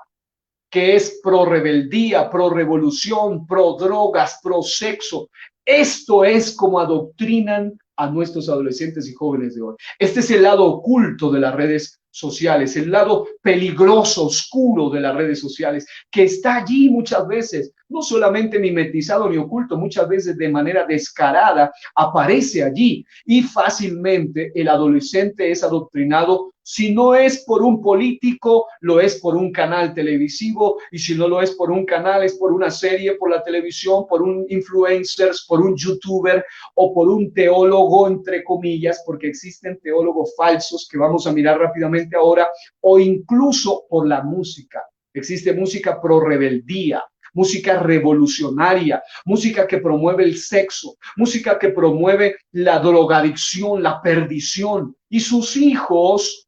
que es pro rebeldía, pro revolución, pro drogas, pro sexo. Esto es como adoctrinan a nuestros adolescentes y jóvenes de hoy. Este es el lado oculto de las redes sociales, el lado peligroso, oscuro de las redes sociales, que está allí muchas veces, no solamente mimetizado ni oculto, muchas veces de manera descarada, aparece allí y fácilmente el adolescente es adoctrinado. Si no es por un político, lo es por un canal televisivo, y si no lo es por un canal, es por una serie, por la televisión, por un influencer, por un youtuber o por un teólogo, entre comillas, porque existen teólogos falsos que vamos a mirar rápidamente ahora, o incluso por la música. Existe música pro rebeldía, música revolucionaria, música que promueve el sexo, música que promueve la drogadicción, la perdición, y sus hijos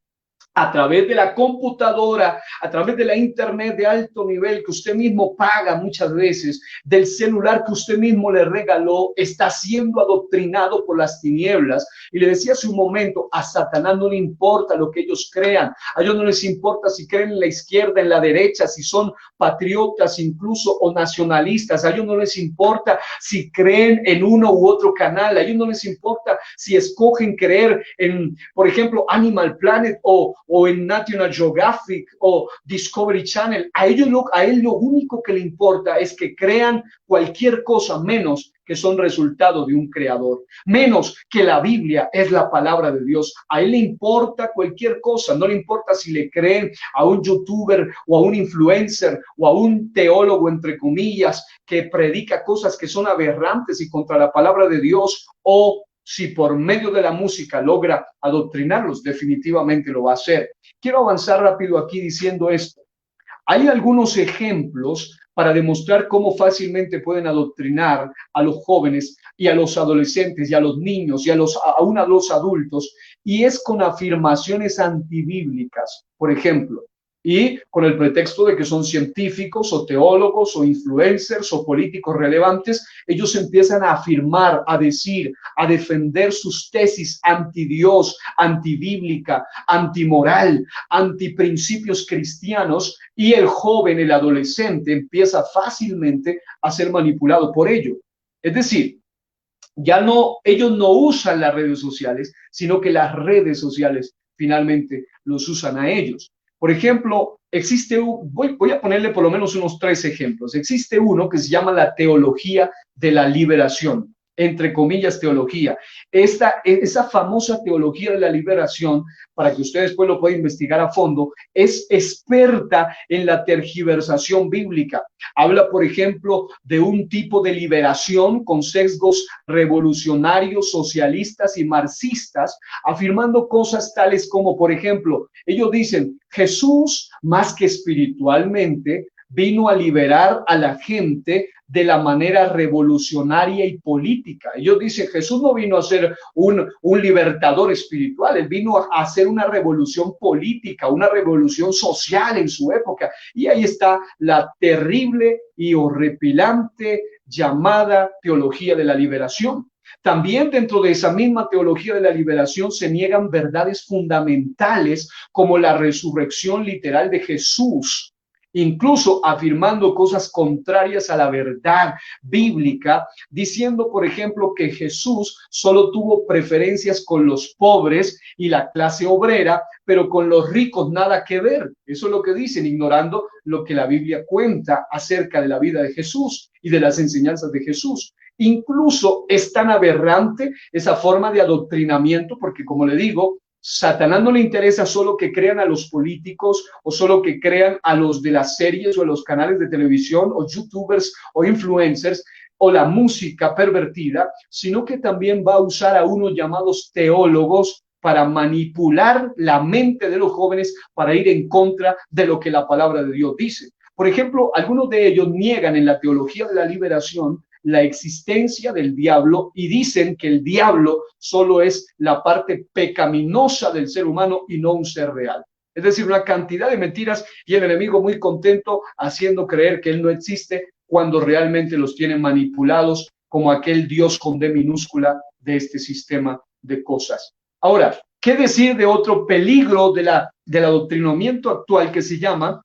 a través de la computadora, a través de la internet de alto nivel que usted mismo paga muchas veces, del celular que usted mismo le regaló, está siendo adoctrinado por las tinieblas. Y le decía hace un momento, a Satanás no le importa lo que ellos crean, a ellos no les importa si creen en la izquierda, en la derecha, si son patriotas incluso o nacionalistas, a ellos no les importa si creen en uno u otro canal, a ellos no les importa si escogen creer en, por ejemplo, Animal Planet o en National Geographic o Discovery Channel. A él lo único que le importa es que crean cualquier cosa menos que son resultado de un creador, menos que la Biblia es la palabra de Dios. A él le importa cualquier cosa, no le importa si le creen a un youtuber o a un influencer o a un teólogo, entre comillas, que predica cosas que son aberrantes y contra la palabra de Dios, o si por medio de la música logra adoctrinarlos, definitivamente lo va a hacer. Quiero avanzar rápido aquí diciendo esto. Hay algunos ejemplos para demostrar cómo fácilmente pueden adoctrinar a los jóvenes y a los adolescentes y a los niños y aún a los adultos, y es con afirmaciones antibíblicas, por ejemplo, y con el pretexto de que son científicos o teólogos o influencers o políticos relevantes, ellos empiezan a afirmar, a decir, a defender sus tesis anti-Dios, antibíblica, antimoral, antiprincipios cristianos, y el joven, el adolescente, empieza fácilmente a ser manipulado por ello. Es decir, ellos no usan las redes sociales, sino que las redes sociales finalmente los usan a ellos. Por ejemplo, voy a ponerle por lo menos unos 3 ejemplos. Existe uno que se llama la teología de la liberación, entre comillas teología. Esa famosa teología de la liberación, para que ustedes después lo puedan investigar a fondo, es experta en la tergiversación bíblica. Habla, por ejemplo, de un tipo de liberación con sesgos revolucionarios, socialistas y marxistas, afirmando cosas tales como, por ejemplo, ellos dicen, Jesús, más que espiritualmente, vino a liberar a la gente de la manera revolucionaria y política. Ellos dicen, Jesús no vino a ser un libertador espiritual, él vino a hacer una revolución política, una revolución social en su época. Y ahí está la terrible y horripilante llamada teología de la liberación. También dentro de esa misma teología de la liberación se niegan verdades fundamentales como la resurrección literal de Jesús, incluso afirmando cosas contrarias a la verdad bíblica, diciendo, por ejemplo, que Jesús solo tuvo preferencias con los pobres y la clase obrera, pero con los ricos nada que ver. Eso es lo que dicen, ignorando lo que la Biblia cuenta acerca de la vida de Jesús y de las enseñanzas de Jesús. Incluso es tan aberrante esa forma de adoctrinamiento, porque como le digo, Satanás no le interesa solo que crean a los políticos o solo que crean a los de las series o a los canales de televisión o youtubers o influencers o la música pervertida, sino que también va a usar a unos llamados teólogos para manipular la mente de los jóvenes para ir en contra de lo que la palabra de Dios dice. Por ejemplo, algunos de ellos niegan en la teología de la liberación la existencia del diablo y dicen que el diablo solo es la parte pecaminosa del ser humano y no un ser real. Es decir, una cantidad de mentiras y el enemigo muy contento haciendo creer que él no existe cuando realmente los tienen manipulados como aquel Dios con D minúscula de este sistema de cosas. Ahora, ¿qué decir de otro peligro del adoctrinamiento actual que se llama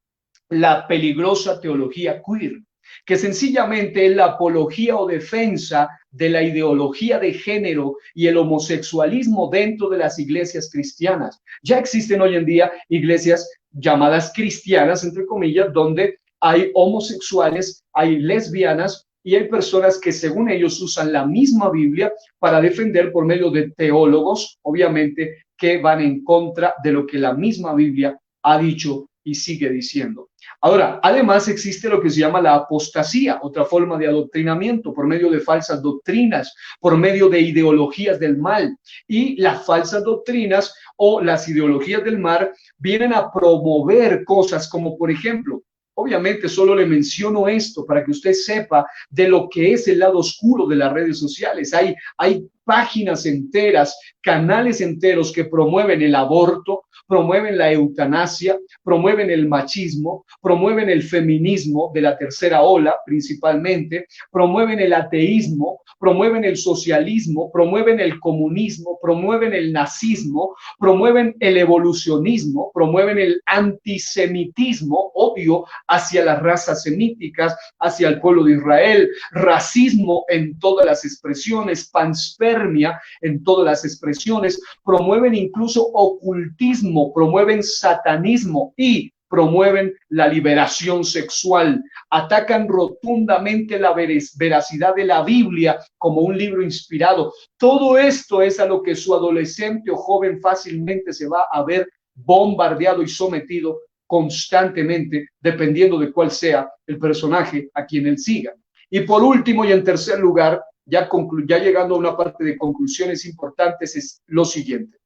la peligrosa teología queer? Que sencillamente es la apología o defensa de la ideología de género y el homosexualismo dentro de las iglesias cristianas. Ya existen hoy en día iglesias llamadas cristianas, entre comillas, donde hay homosexuales, hay lesbianas y hay personas que según ellos usan la misma Biblia para defender por medio de teólogos, obviamente, que van en contra de lo que la misma Biblia ha dicho y sigue diciendo. Ahora, además existe lo que se llama la apostasía, otra forma de adoctrinamiento por medio de falsas doctrinas, por medio de ideologías del mal. Y las falsas doctrinas o las ideologías del mal vienen a promover cosas como, por ejemplo, obviamente solo le menciono esto para que usted sepa de lo que es el lado oscuro de las redes sociales. Hay páginas enteras, canales enteros que promueven el aborto, promueven la eutanasia, promueven el machismo, promueven el feminismo de la tercera ola principalmente, promueven el ateísmo, promueven el socialismo, promueven el comunismo, promueven el nazismo, promueven el evolucionismo, promueven el antisemitismo, obvio, hacia las razas semíticas, hacia el pueblo de Israel, racismo en todas las expresiones, panspermia en todas las expresiones, promueven incluso ocultismo, promueven satanismo y promueven la liberación sexual, atacan rotundamente la veracidad de la Biblia como un libro inspirado. Todo esto es a lo que su adolescente o joven fácilmente se va a ver bombardeado y sometido constantemente, dependiendo de cuál sea el personaje a quien él siga. Y por último y en tercer lugar, ya llegando a una parte de conclusiones importantes, es lo siguiente.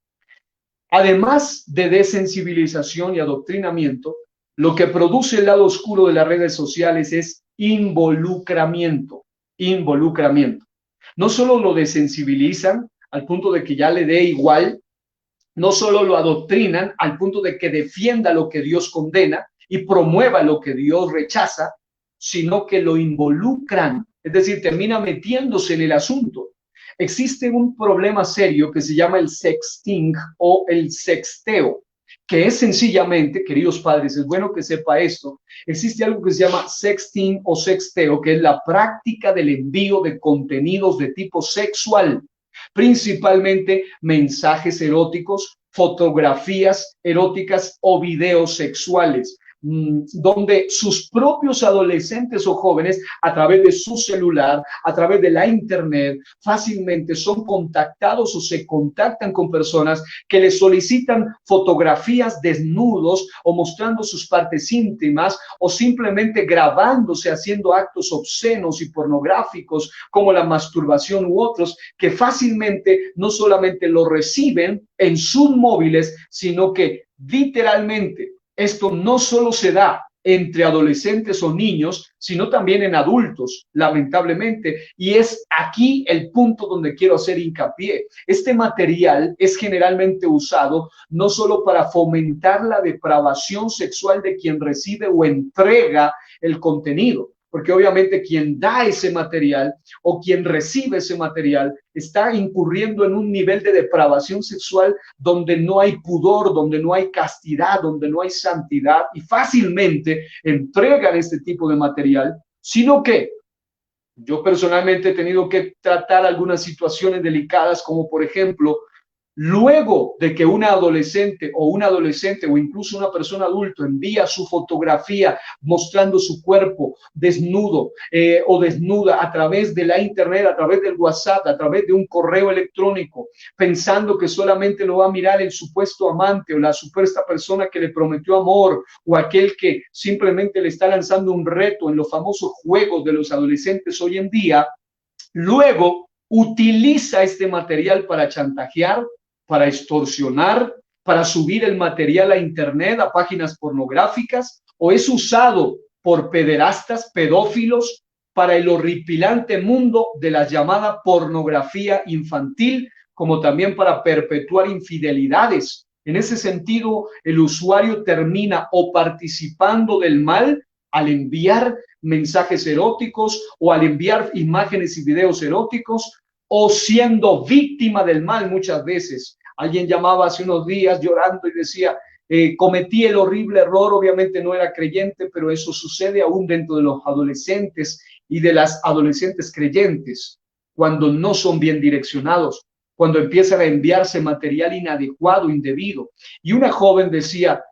Además de desensibilización y adoctrinamiento, lo que produce el lado oscuro de las redes sociales es involucramiento. No solo lo desensibilizan al punto de que ya le dé igual, no solo lo adoctrinan al punto de que defienda lo que Dios condena y promueva lo que Dios rechaza, sino que lo involucran, es decir, termina metiéndose en el asunto. Existe un problema serio que se llama el sexting o el sexteo, que es sencillamente, queridos padres, es bueno que sepa esto, existe algo que se llama sexting o sexteo, que es la práctica del envío de contenidos de tipo sexual, principalmente mensajes eróticos, fotografías eróticas o videos sexuales, donde sus propios adolescentes o jóvenes, a través de su celular, a través de la internet, fácilmente son contactados o se contactan con personas que les solicitan fotografías desnudos o mostrando sus partes íntimas o simplemente grabándose haciendo actos obscenos y pornográficos como la masturbación u otros, que fácilmente no solamente lo reciben en sus móviles, sino que literalmente esto no solo se da entre adolescentes o niños, sino también en adultos, lamentablemente. Y es aquí el punto donde quiero hacer hincapié. Este material es generalmente usado no solo para fomentar la depravación sexual de quien recibe o entrega el contenido, porque obviamente quien da ese material o quien recibe ese material está incurriendo en un nivel de depravación sexual donde no hay pudor, donde no hay castidad, donde no hay santidad y fácilmente entregan este tipo de material, sino que yo personalmente he tenido que tratar algunas situaciones delicadas como por ejemplo, luego de que una adolescente o incluso una persona adulta envía su fotografía mostrando su cuerpo desnudo o desnuda a través de la internet, a través del WhatsApp, a través de un correo electrónico, pensando que solamente lo va a mirar el supuesto amante o la supuesta persona que le prometió amor o aquel que simplemente le está lanzando un reto en los famosos juegos de los adolescentes hoy en día, luego utiliza este material para chantajear, para extorsionar, para subir el material a internet, a páginas pornográficas, o es usado por pederastas, pedófilos, para el horripilante mundo de la llamada pornografía infantil, como también para perpetuar infidelidades. En ese sentido, el usuario termina o participando del mal al enviar mensajes eróticos o al enviar imágenes y videos eróticos, o siendo víctima del mal muchas veces. Alguien llamaba hace unos días llorando y decía, cometí el horrible error, obviamente no era creyente, pero eso sucede aún dentro de los adolescentes y de las adolescentes creyentes, cuando no son bien direccionados, cuando empiezan a enviarse material inadecuado, indebido. Y una joven decía,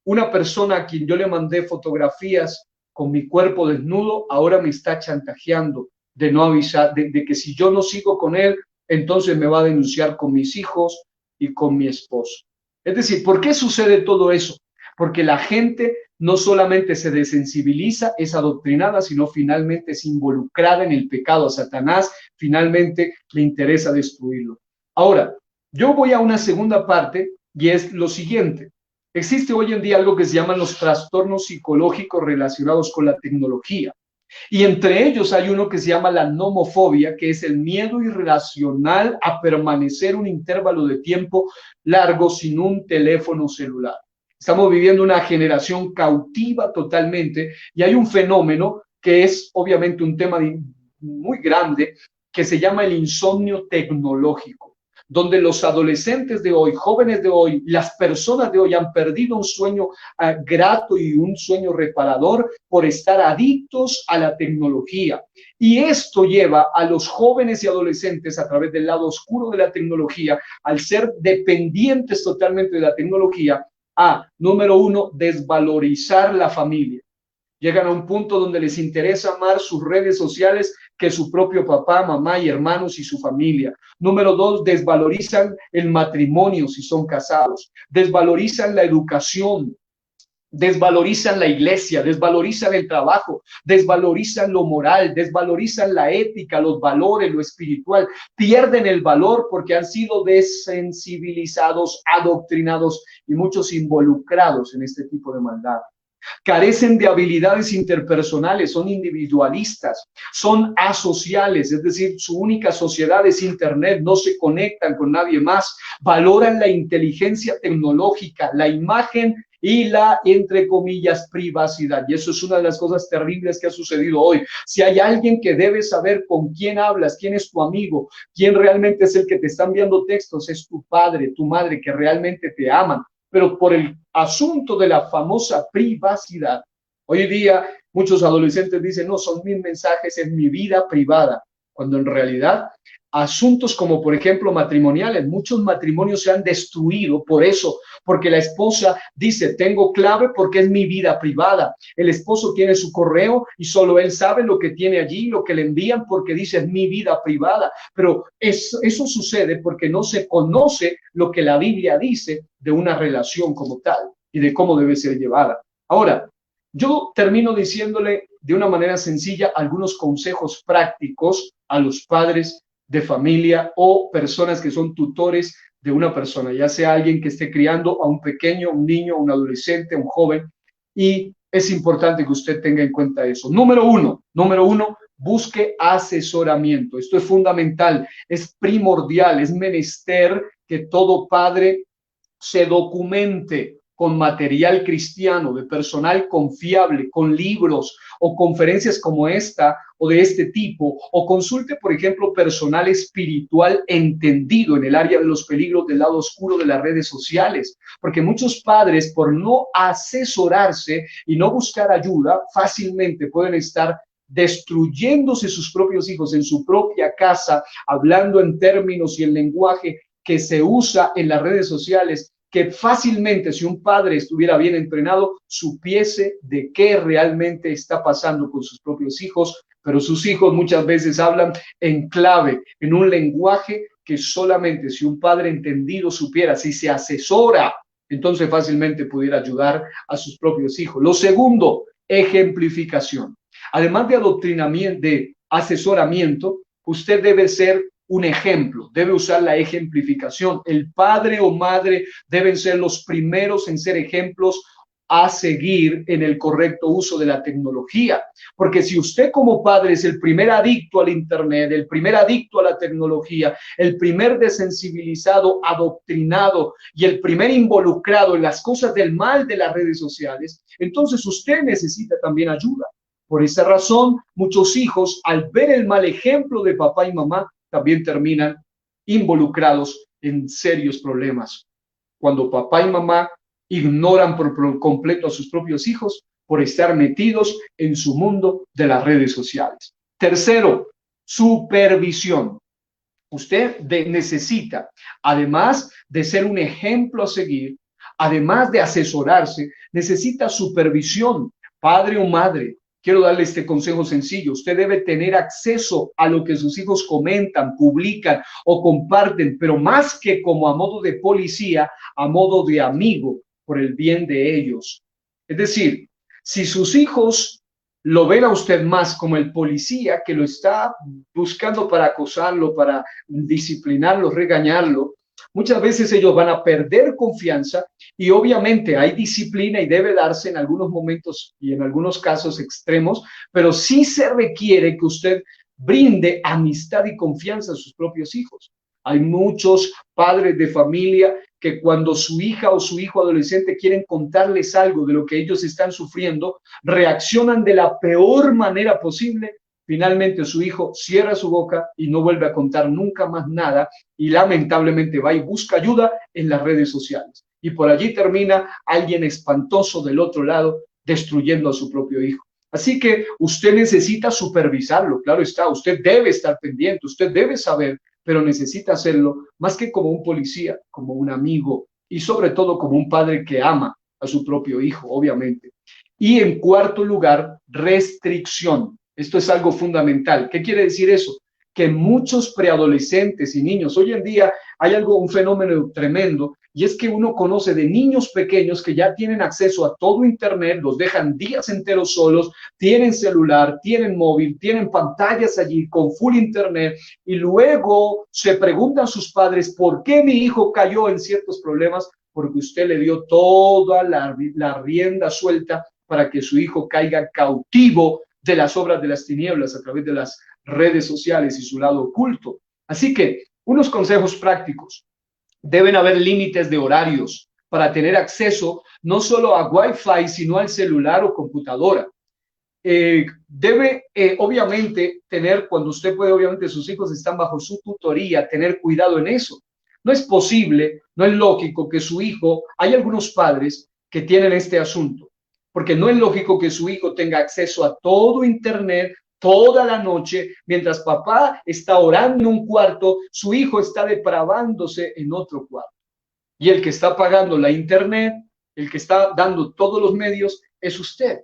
una persona a quien yo le mandé fotografías con mi cuerpo desnudo, ahora me está chantajeando de no avisar, de que si yo no sigo con él, entonces me va a denunciar con mis hijos y con mi esposo. Es decir, ¿por qué sucede todo eso? Porque la gente no solamente se desensibiliza, es adoctrinada, sino finalmente es involucrada en el pecado. A Satanás finalmente le interesa destruirlo. Ahora, yo voy a una segunda parte y es lo siguiente. Existe hoy en día algo que se llaman los trastornos psicológicos relacionados con la tecnología. Y entre ellos hay uno que se llama la nomofobia, que es el miedo irracional a permanecer un intervalo de tiempo largo sin un teléfono celular. Estamos viviendo una generación cautiva totalmente y hay un fenómeno que es obviamente un tema muy grande que se llama el insomnio tecnológico, donde los adolescentes de hoy, jóvenes de hoy, las personas de hoy han perdido un sueño grato y un sueño reparador por estar adictos a la tecnología. Y esto lleva a los jóvenes y adolescentes a través del lado oscuro de la tecnología, al ser dependientes totalmente de la tecnología, a, número uno, desvalorizar la familia. Llegan a un punto donde les interesa más sus redes sociales que su propio papá, mamá y hermanos y su familia. Número dos, desvalorizan el matrimonio si son casados, desvalorizan la educación, desvalorizan la iglesia, desvalorizan el trabajo, desvalorizan lo moral, desvalorizan la ética, los valores, lo espiritual, pierden el valor porque han sido desensibilizados, adoctrinados y muchos involucrados en este tipo de maldad. Carecen de habilidades interpersonales, son individualistas, son asociales, es decir, su única sociedad es Internet, no se conectan con nadie más, valoran la inteligencia tecnológica, la imagen y la, entre comillas, privacidad. Y eso es una de las cosas terribles que ha sucedido hoy. Si hay alguien que debe saber con quién hablas, quién es tu amigo, quién realmente es el que te está enviando textos, es tu padre, tu madre, que realmente te aman. Pero por el asunto de la famosa privacidad, hoy día muchos adolescentes dicen, no, son mis mensajes en mi vida privada, cuando en realidad asuntos como por ejemplo matrimoniales, muchos matrimonios se han destruido por eso, porque la esposa dice, tengo clave porque es mi vida privada, el esposo tiene su correo y solo él sabe lo que tiene allí, lo que le envían porque dice es mi vida privada, pero eso sucede porque no se conoce lo que la Biblia dice de una relación como tal y de cómo debe ser llevada. Ahora, yo termino diciéndole de una manera sencilla algunos consejos prácticos a los padres de familia o personas que son tutores de una persona, ya sea alguien que esté criando a un pequeño, un niño, un adolescente, un joven, y es importante que usted tenga en cuenta eso. Número uno, busque asesoramiento. Esto es fundamental, es primordial, es menester que todo padre se documente con material cristiano, de personal confiable, con libros o conferencias como esta o de este tipo, o consulte, por ejemplo, personal espiritual entendido en el área de los peligros del lado oscuro de las redes sociales, porque muchos padres, por no asesorarse y no buscar ayuda, fácilmente pueden estar destruyéndose sus propios hijos en su propia casa, hablando en términos y el lenguaje que se usa en las redes sociales, que fácilmente, si un padre estuviera bien entrenado, supiese de qué realmente está pasando con sus propios hijos, pero sus hijos muchas veces hablan en clave, en un lenguaje que solamente si un padre entendido supiera, si se asesora, entonces fácilmente pudiera ayudar a sus propios hijos. Lo segundo, ejemplificación. Además de adoctrinamiento, de asesoramiento, usted debe ser un ejemplo, debe usar la ejemplificación. El padre o madre deben ser los primeros en ser ejemplos a seguir en el correcto uso de la tecnología. Porque si usted como padre es el primer adicto al Internet, el primer adicto a la tecnología, el primer desensibilizado, adoctrinado y el primer involucrado en las cosas del mal de las redes sociales, entonces usted necesita también ayuda. Por esa razón, muchos hijos, al ver el mal ejemplo de papá y mamá, también terminan involucrados en serios problemas. Cuando papá y mamá ignoran por completo a sus propios hijos por estar metidos en su mundo de las redes sociales. Tercero, supervisión. Usted necesita, además de ser un ejemplo a seguir, además de asesorarse, necesita supervisión, padre o madre. Quiero darle este consejo sencillo. Usted debe tener acceso a lo que sus hijos comentan, publican o comparten, pero más que como a modo de policía, a modo de amigo, por el bien de ellos. Es decir, si sus hijos lo ven a usted más como el policía que lo está buscando para acosarlo, para disciplinarlo, regañarlo, muchas veces ellos van a perder confianza Y obviamente hay disciplina y debe darse en algunos momentos y en algunos casos extremos, pero sí se requiere que usted brinde amistad y confianza a sus propios hijos. Hay muchos padres de familia que cuando su hija o su hijo adolescente quieren contarles algo de lo que ellos están sufriendo, reaccionan de la peor manera posible. Finalmente su hijo cierra su boca y no vuelve a contar nunca más nada y lamentablemente va y busca ayuda en las redes sociales. Y por allí termina alguien espantoso del otro lado destruyendo a su propio hijo. Así que usted necesita supervisarlo, claro está, usted debe estar pendiente, usted debe saber, pero necesita hacerlo más que como un policía, como un amigo y sobre todo como un padre que ama a su propio hijo, obviamente. Y en cuarto lugar, restricción. Esto es algo fundamental. ¿Qué quiere decir eso? Que muchos preadolescentes y niños, hoy en día hay un fenómeno tremendo, y es que uno conoce de niños pequeños que ya tienen acceso a todo Internet, los dejan días enteros solos, tienen celular, tienen móvil, tienen pantallas allí con full Internet, y luego se preguntan sus padres, ¿por qué mi hijo cayó en ciertos problemas? Porque usted le dio toda la rienda suelta para que su hijo caiga cautivo de las obras de las tinieblas a través de las redes sociales y su lado oculto. Así que unos consejos prácticos. Deben haber límites de horarios para tener acceso no solo a Wi-Fi, sino al celular o computadora. Debe, obviamente, tener, cuando usted puede, obviamente, sus hijos están bajo su tutoría, tener cuidado en eso. No es posible, no es lógico que su hijo, hay algunos padres que tienen este asunto, porque no es lógico que su hijo tenga acceso a todo Internet toda la noche, mientras papá está orando en un cuarto, su hijo está depravándose en otro cuarto. Y el que está pagando la Internet, el que está dando todos los medios, es usted.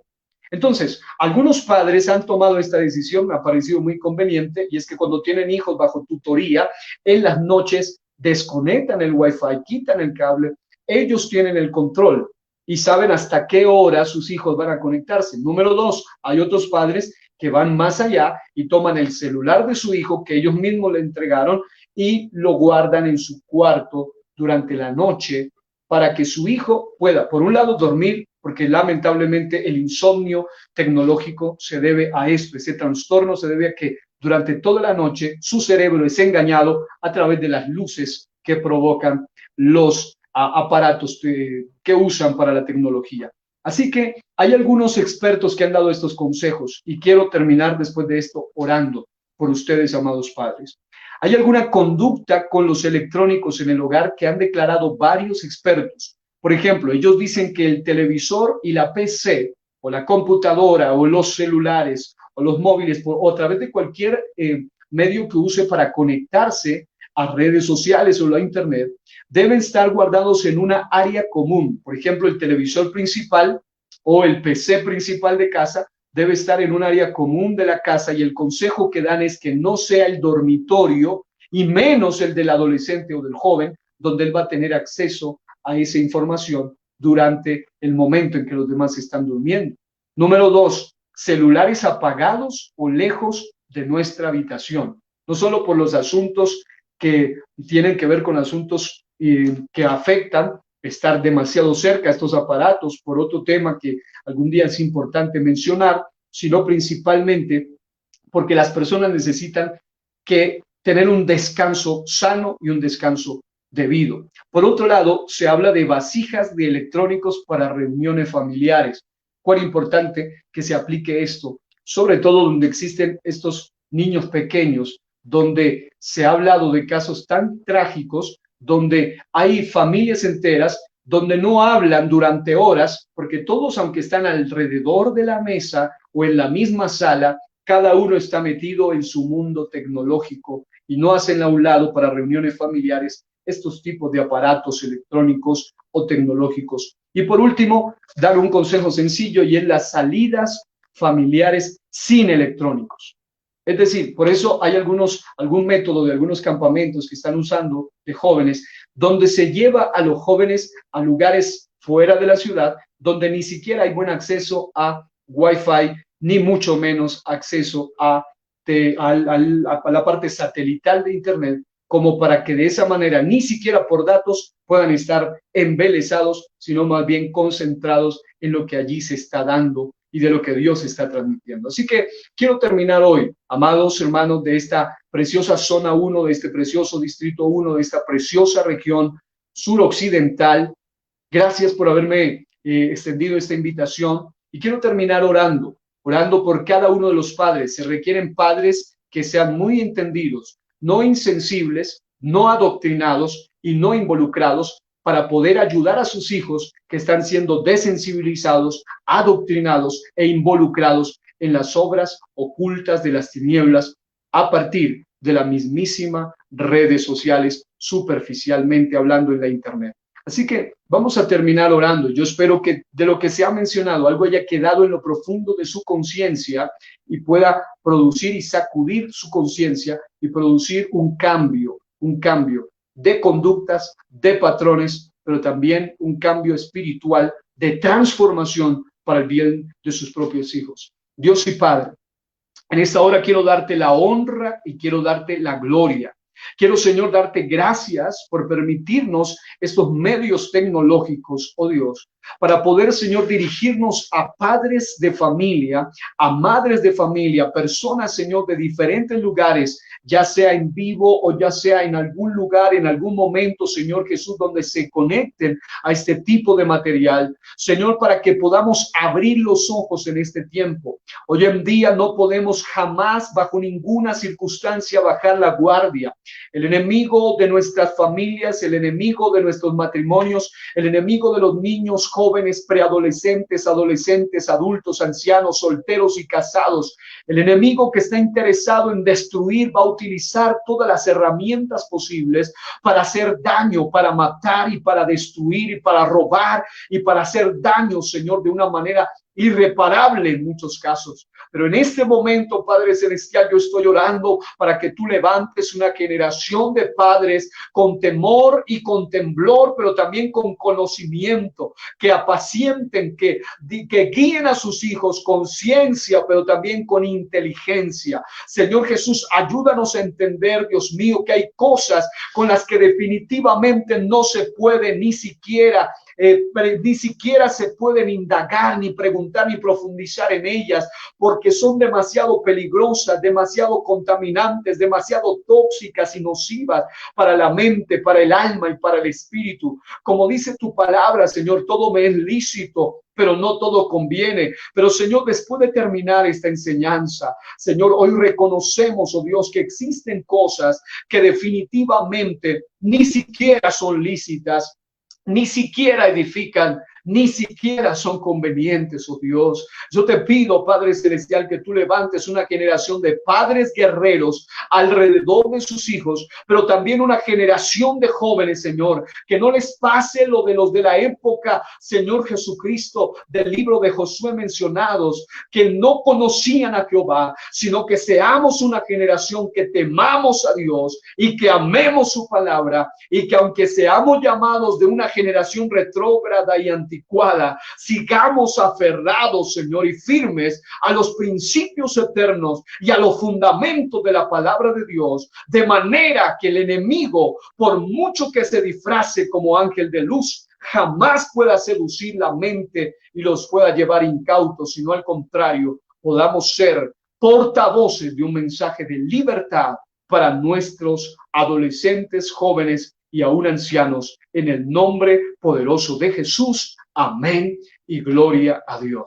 Entonces, algunos padres han tomado esta decisión, me ha parecido muy conveniente, y es que cuando tienen hijos bajo tutoría, en las noches desconectan el Wi-Fi, quitan el cable, ellos tienen el control y saben hasta qué hora sus hijos van a conectarse. Número dos, hay otros padres que van más allá y toman el celular de su hijo que ellos mismos le entregaron y lo guardan en su cuarto durante la noche para que su hijo pueda, por un lado, dormir, porque lamentablemente el insomnio tecnológico se debe a esto, ese trastorno se debe a que durante toda la noche su cerebro es engañado a través de las luces que provocan los aparatos que usan para la tecnología. Así que hay algunos expertos que han dado estos consejos y quiero terminar después de esto orando por ustedes, amados padres. ¿Hay alguna conducta con los electrónicos en el hogar que han declarado varios expertos? Por ejemplo, ellos dicen que el televisor y la PC o la computadora o los celulares o los móviles o a través de cualquier medio que use para conectarse a redes sociales o a Internet, deben estar guardados en una área común. Por ejemplo, el televisor principal o el PC principal de casa debe estar en un área común de la casa y el consejo que dan es que no sea el dormitorio y menos el del adolescente o del joven, donde él va a tener acceso a esa información durante el momento en que los demás están durmiendo. Número dos, celulares apagados o lejos de nuestra habitación, no solo por los asuntos que tienen que ver con asuntos que afectan estar demasiado cerca a estos aparatos, por otro tema que algún día es importante mencionar, sino principalmente porque las personas necesitan tener un descanso sano y un descanso debido. Por otro lado, se habla de vasijas de electrónicos para reuniones familiares. Cuán importante que se aplique esto, sobre todo donde existen estos niños pequeños, donde se ha hablado de casos tan trágicos, donde hay familias enteras donde no hablan durante horas, porque todos, aunque están alrededor de la mesa o en la misma sala, cada uno está metido en su mundo tecnológico y no hacen a un lado para reuniones familiares estos tipos de aparatos electrónicos o tecnológicos. Y por último, dar un consejo sencillo y es las salidas familiares sin electrónicos. Es decir, por eso hay algún método de algunos campamentos que están usando de jóvenes, donde se lleva a los jóvenes a lugares fuera de la ciudad, donde ni siquiera hay buen acceso a Wi-Fi, ni mucho menos acceso a la parte satelital de Internet, como para que de esa manera ni siquiera por datos puedan estar embelesados, sino más bien concentrados en lo que allí se está dando y de lo que Dios está transmitiendo. Así que quiero terminar hoy, amados hermanos, de esta preciosa zona 1, de este precioso distrito 1, de esta preciosa región suroccidental. Gracias por haberme extendido esta invitación y quiero terminar orando por cada uno de los padres. Se requieren padres que sean muy entendidos, no insensibles, no adoctrinados y no involucrados para poder ayudar a sus hijos que están siendo desensibilizados, adoctrinados e involucrados en las obras ocultas de las tinieblas a partir de las mismísimas redes sociales, superficialmente hablando en la internet. Así que vamos a terminar orando. Yo espero que de lo que se ha mencionado algo haya quedado en lo profundo de su conciencia y pueda producir y sacudir su conciencia y producir un cambio de conductas, de patrones, pero también un cambio espiritual de transformación para el bien de sus propios hijos. Dios y Padre, en esta hora quiero darte la honra y quiero darte la gloria. Quiero, Señor, darte gracias por permitirnos estos medios tecnológicos, oh Dios, para poder, Señor, dirigirnos a padres de familia, a madres de familia, personas, Señor, de diferentes lugares, ya sea en vivo o ya sea en algún lugar, en algún momento, Señor Jesús, donde se conecten a este tipo de material. Señor, para que podamos abrir los ojos en este tiempo. Hoy en día no podemos jamás, bajo ninguna circunstancia, bajar la guardia. El enemigo de nuestras familias, el enemigo de nuestros matrimonios, el enemigo de los niños, jóvenes, preadolescentes, adolescentes, adultos, ancianos, solteros y casados, el enemigo que está interesado en destruir va a utilizar todas las herramientas posibles para hacer daño, para matar y para destruir y para robar y para hacer daño, Señor, de una manera irreparable en muchos casos. Pero en este momento, Padre Celestial, yo estoy orando para que tú levantes una generación de padres con temor y con temblor, pero también con conocimiento, que apacienten, que guíen a sus hijos con ciencia, pero también con inteligencia. Señor Jesús, ayúdanos a entender, Dios mío, que hay cosas con las que definitivamente no se puede ni siquiera se pueden indagar, ni preguntar, ni profundizar en ellas, porque son demasiado peligrosas, demasiado contaminantes, demasiado tóxicas y nocivas para la mente, para el alma y para el espíritu. Como dice tu palabra, Señor, todo me es lícito, pero no todo conviene. Pero, Señor, después de terminar esta enseñanza, Señor, hoy reconocemos, oh Dios, que existen cosas que definitivamente ni siquiera son lícitas, ni siquiera edifican, ni siquiera son convenientes, oh Dios. Yo te pido, Padre Celestial, que tú levantes una generación de padres guerreros alrededor de sus hijos, pero también una generación de jóvenes, Señor, que no les pase lo de los de la época, Señor Jesucristo, del libro de Josué mencionados, que no conocían a Jehová, sino que seamos una generación que temamos a Dios y que amemos su palabra, y que aunque seamos llamados de una generación retrógrada y anticuada, sigamos aferrados, Señor, y firmes a los principios eternos y a los fundamentos de la palabra de Dios, de manera que el enemigo, por mucho que se disfrace como ángel de luz, jamás pueda seducir la mente y los pueda llevar incautos, sino al contrario, podamos ser portavoces de un mensaje de libertad para nuestros adolescentes, jóvenes y aún ancianos, en el nombre poderoso de Jesús. Amén y gloria a Dios.